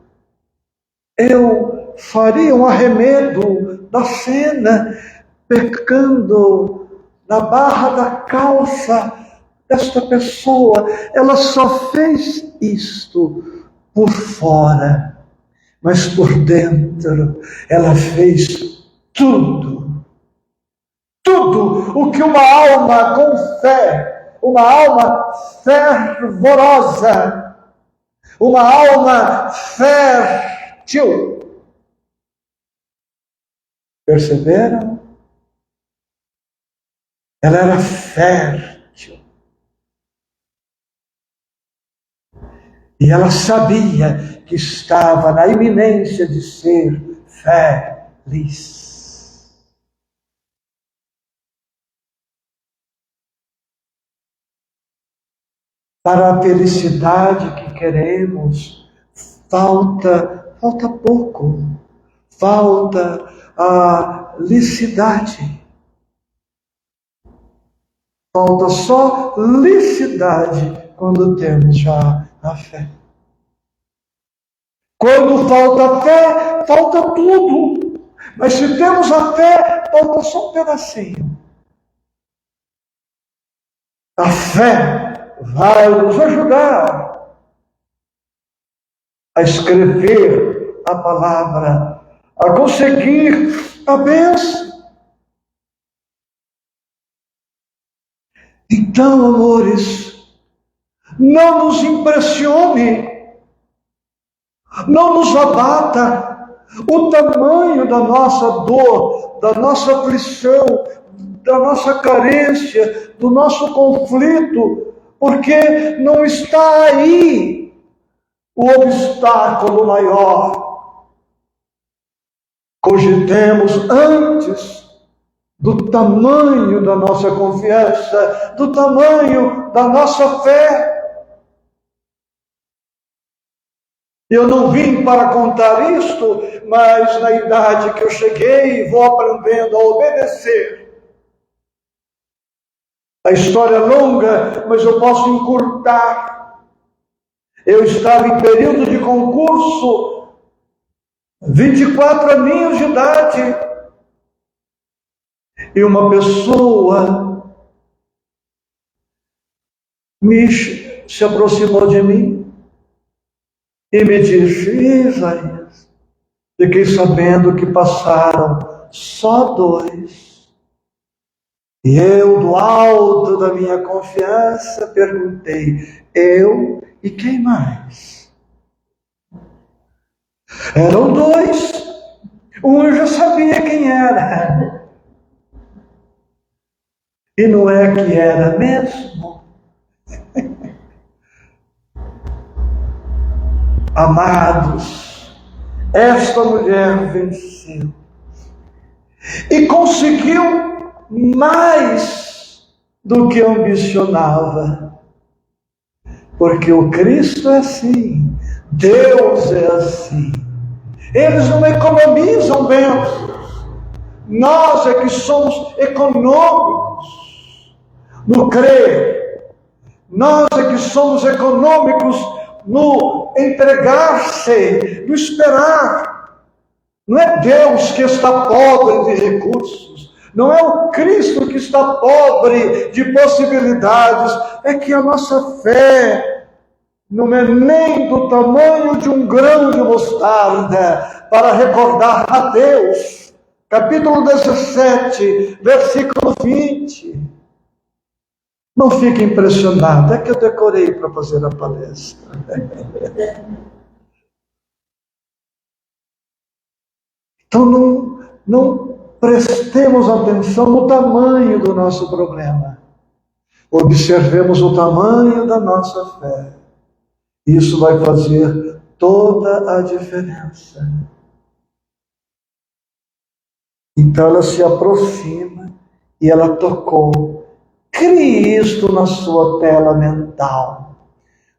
[SPEAKER 2] eu faria um arremedo da cena, pecando na barra da calça desta pessoa. Ela só fez isto por fora, mas por dentro ela fez tudo o que uma alma com fé, uma alma fervorosa, uma alma fértil. Perceberam? Ela era fértil. E ela sabia que estava na iminência de ser feliz. Para a felicidade que queremos, falta pouco. Falta a licidade. Falta só licidade quando temos já a fé. Quando falta fé, falta tudo. Mas se temos a fé, falta só um pedacinho. A fé vai nos ajudar a escrever a palavra, a conseguir a bênção. Então, amores, não nos impressione, não nos abata o tamanho da nossa dor, da nossa aflição, da nossa carência, do nosso conflito, porque não está aí o obstáculo maior. Cogitemos antes do tamanho da nossa confiança, do tamanho da nossa fé. Eu não vim para contar isto, mas na idade que eu cheguei, vou aprendendo a obedecer. A história é longa, mas eu posso encurtar. Eu estava em período de concurso, 24 aninhos de idade, e uma pessoa se aproximou de mim e me disse: Isaías, fiquei sabendo que passaram só 2. E eu, do alto da minha confiança, perguntei: eu e quem mais? Eram 2. Um eu já sabia quem era. E não é que era mesmo? Amados, esta mulher venceu e conseguiu mais do que ambicionava, porque o Cristo é assim, Deus é assim. Eles não economizam bênçãos, nós é que somos econômicos no crer, nós é que somos econômicos no entregar-se, no esperar. Não é Deus que está pobre de recursos, não é o Cristo que está pobre de possibilidades, é que a nossa fé não é nem do tamanho de um grão de mostarda para recordar a Deus. Capítulo 17, versículo 20. Não fique impressionado, é que eu decorei para fazer a palestra. Então não prestemos atenção no tamanho do nosso problema. Observemos o tamanho da nossa fé. Isso vai fazer toda a diferença. Então ela se aproxima e ela tocou. Crie isto na sua tela mental.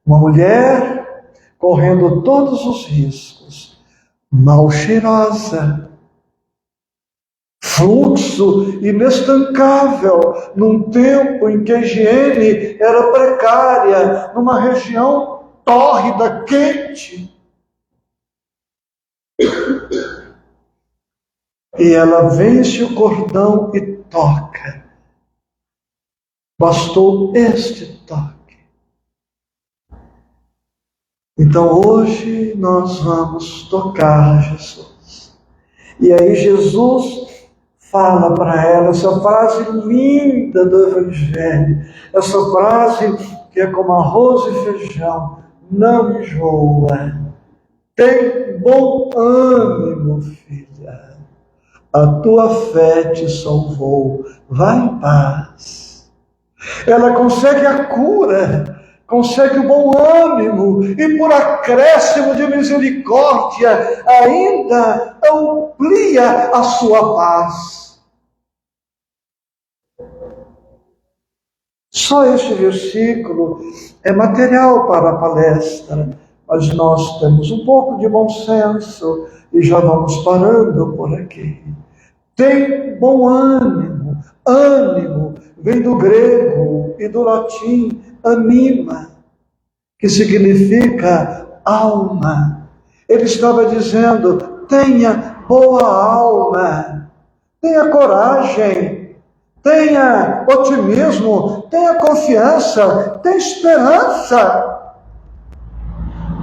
[SPEAKER 2] Uma mulher correndo todos os riscos, mal cheirosa, fluxo inestancável, num tempo em que a higiene era precária, numa região tórrida, quente. E ela vence o cordão e toca. Bastou este toque. Então hoje nós vamos tocar Jesus. E aí Jesus fala para ela essa frase linda do Evangelho, essa frase que é como arroz e feijão, não enjoa. Tem bom ânimo, filha. A tua fé te salvou. Vá em paz. Ela consegue a cura, consegue o bom ânimo e, por acréscimo de misericórdia, ainda amplia a sua paz. Só este versículo é material para a palestra, mas nós temos um pouco de bom senso e já vamos parando por aqui. Tem bom ânimo. Ânimo vem do grego e do latim anima, que significa alma. Ele estava dizendo: tenha boa alma, tenha coragem, tenha otimismo, tenha confiança, tenha esperança,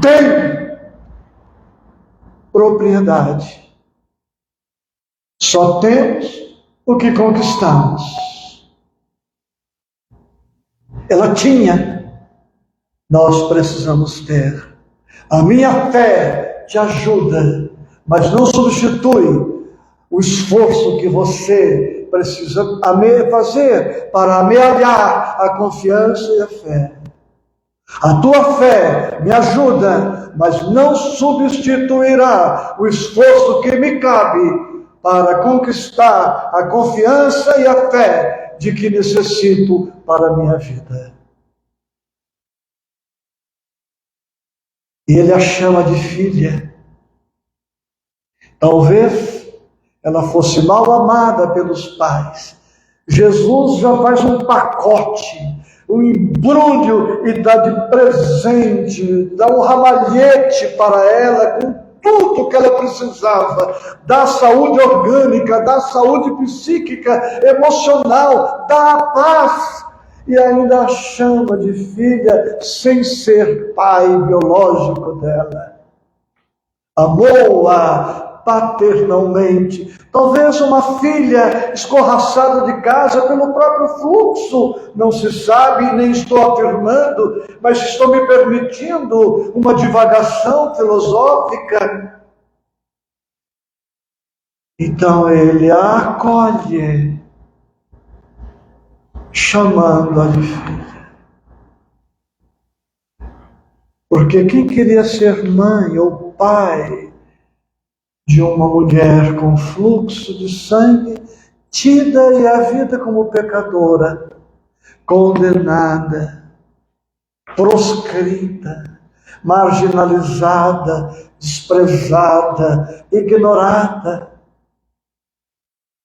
[SPEAKER 2] tem propriedade. Só temos o que conquistamos. Ela tinha, nós precisamos ter. A minha fé te ajuda, mas não substitui o esforço que você precisa fazer para amealhar a confiança e a fé. A tua fé me ajuda, mas não substituirá o esforço que me cabe para conquistar a confiança e a fé de que necessito para a minha vida. E ele a chama de filha. Talvez ela fosse mal amada pelos pais. Jesus já faz um pacote, um embrulho e dá de presente, dá um ramalhete para ela com tudo que ela precisava, da saúde orgânica, da saúde psíquica, emocional, da paz, e ainda a chama de filha sem ser pai biológico dela. Amou-a paternalmente. Talvez uma filha escorraçada de casa pelo próprio fluxo, não se sabe, nem estou afirmando, mas estou me permitindo uma divagação filosófica. Então ele a acolhe, chamando-a de filha. Porque quem queria ser mãe ou pai de uma mulher com fluxo de sangue, tida e a vida como pecadora, condenada, proscrita, marginalizada, desprezada, ignorada.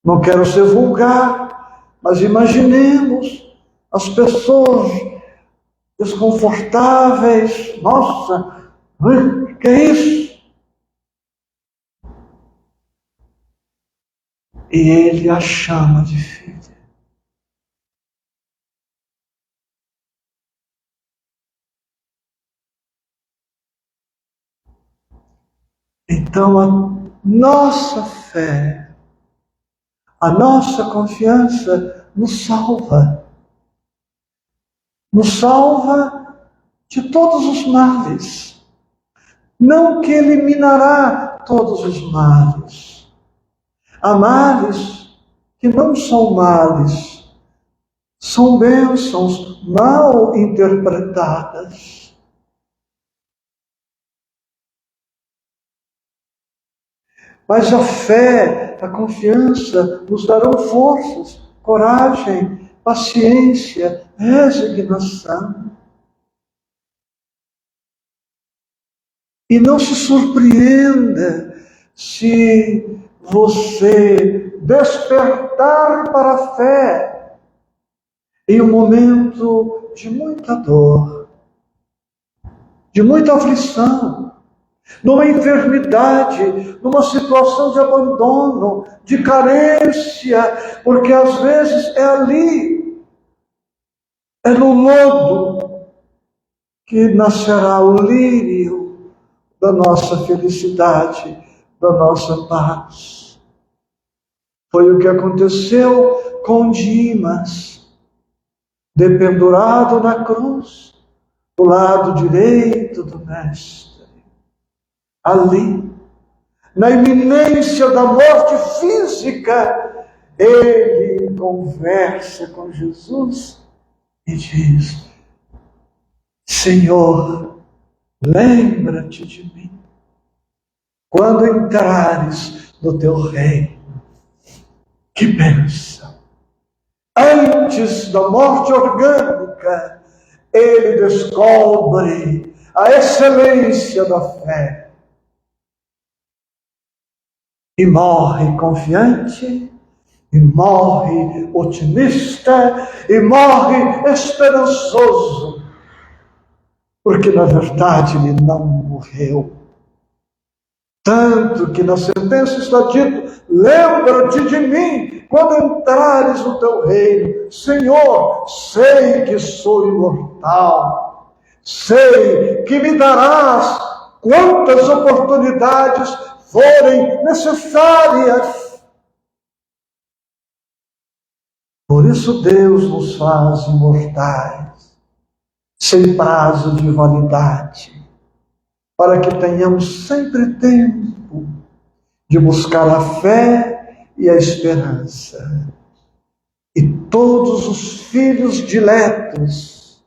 [SPEAKER 2] Não quero ser vulgar, mas imaginemos as pessoas desconfortáveis. Nossa, o que é isso? E ele a chama de filha. Então a nossa fé, a nossa confiança nos salva. Nos salva de todos os males. Não que eliminará todos os males. Há males que não são males, são bênçãos mal interpretadas. Mas a fé, a confiança nos darão forças, coragem, paciência, resignação. E não se surpreenda se você despertar para a fé em um momento de muita dor, de muita aflição, numa enfermidade, numa situação de abandono, de carência, porque às vezes é ali, é no lodo, que nascerá o lírio da nossa felicidade, da nossa paz. Foi o que aconteceu com Dimas, dependurado na cruz, do lado direito do Mestre. Ali, na iminência da morte física, ele conversa com Jesus e diz: Senhor, lembra-te de mim quando entrares no teu reino. Que bênção! Antes da morte orgânica, ele descobre a excelência da fé e morre confiante, e morre otimista, e morre esperançoso, porque na verdade ele não morreu. Tanto que na sentença está dito: lembra-te de mim quando entrares no teu reino. Senhor, sei que sou imortal, sei que me darás quantas oportunidades forem necessárias. Por isso Deus nos faz imortais, sem prazo de validade, para que tenhamos sempre tempo de buscar a fé e a esperança. E todos os filhos diletos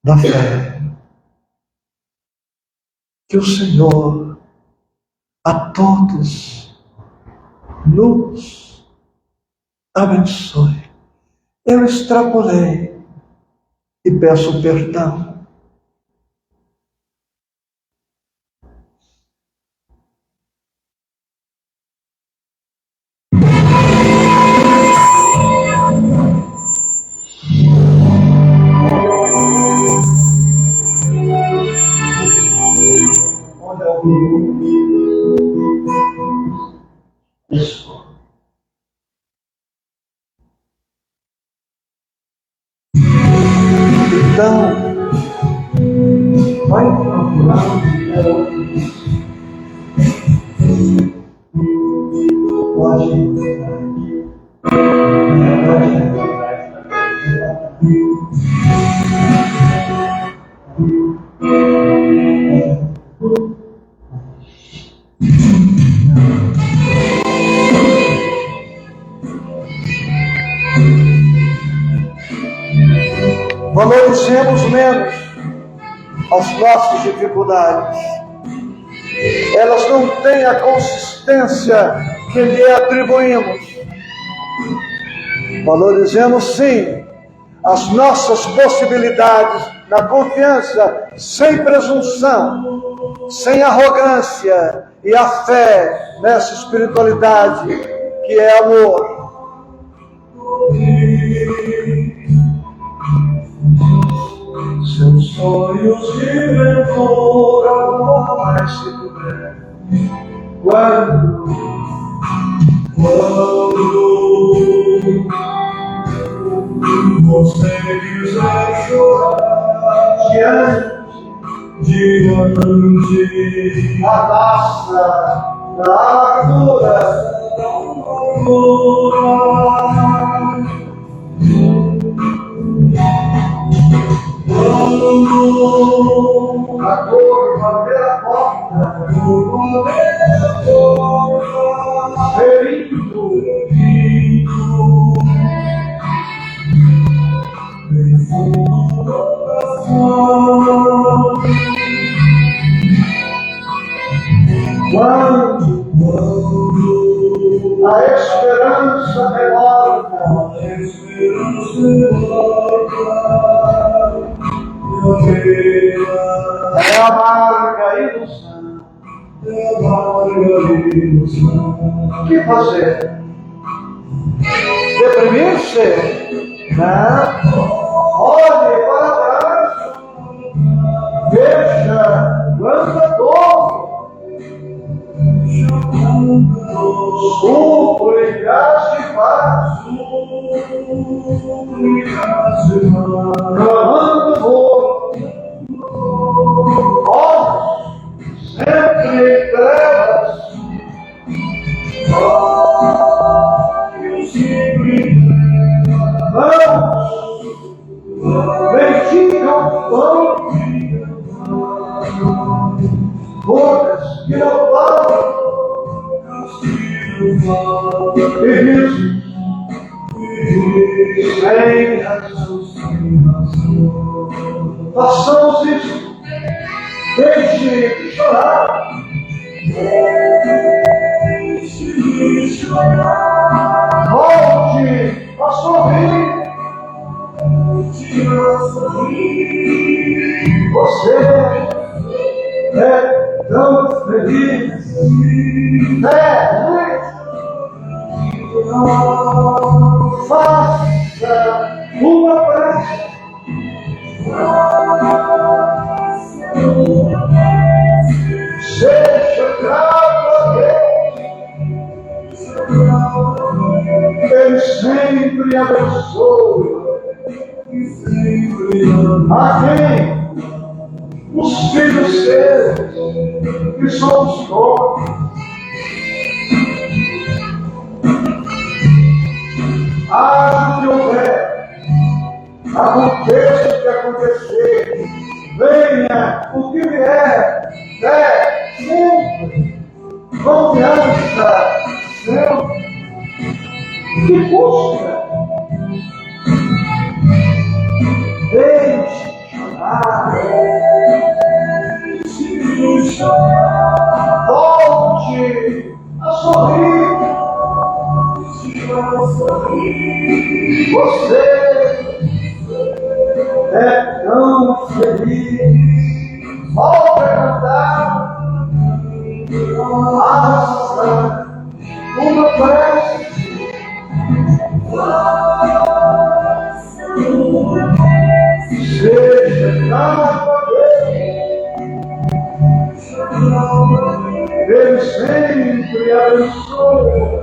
[SPEAKER 2] da fé, que o Senhor a todos nos abençoe. Eu extrapolei e peço perdão. Então, vai procurando valorizemos menos as nossas dificuldades. Elas não têm a consistência que lhe atribuímos. Valorizemos sim as nossas possibilidades na confiança, sem presunção, sem arrogância, e a fé nessa espiritualidade que é amor. Seus sonhos de ventura, mas se puder, quando você quiser chorar diante a taça da largura, a dor bater a porta, ferido, bem fundo do coração. Quando a esperança revolta, é amarga ilusão. O que fazer? você, né? Olhe para trás, veja o andador, súplicas de paz, clamando amor, olhos sempre em trevas, mãos bendigam pão, bocas que não falam, e risos sem razão. Façamos isso, deixe de chorar. Volte a sorrir. Você é tão feliz. Faça uma prece. Seja grato a Deus. Ele sempre abençoe a quem os filhos seus, que somos nós. Haja o que houver, aconteça o que acontecer, venha o que vier, fé sempre, confiança sempre. Que custa? Deixe chorar, volte a sorrir. Você é tão feliz. Volte a cantar. Faça uma prece. Seja grato a Deus. Ele sempre abençoa.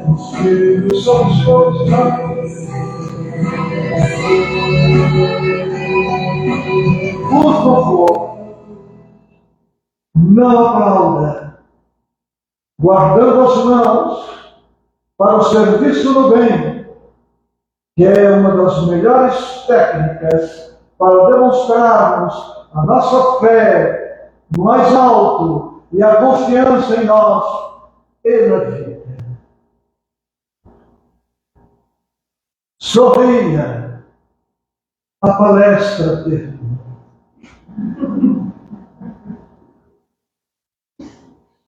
[SPEAKER 2] Os filhos somos todos nós. Por favor, não aplauda, guardando as mãos para o serviço no bem, que é uma das melhores técnicas para demonstrarmos a nossa fé no mais alto e a confiança em nós e na vida. Sorria, a palestra termina.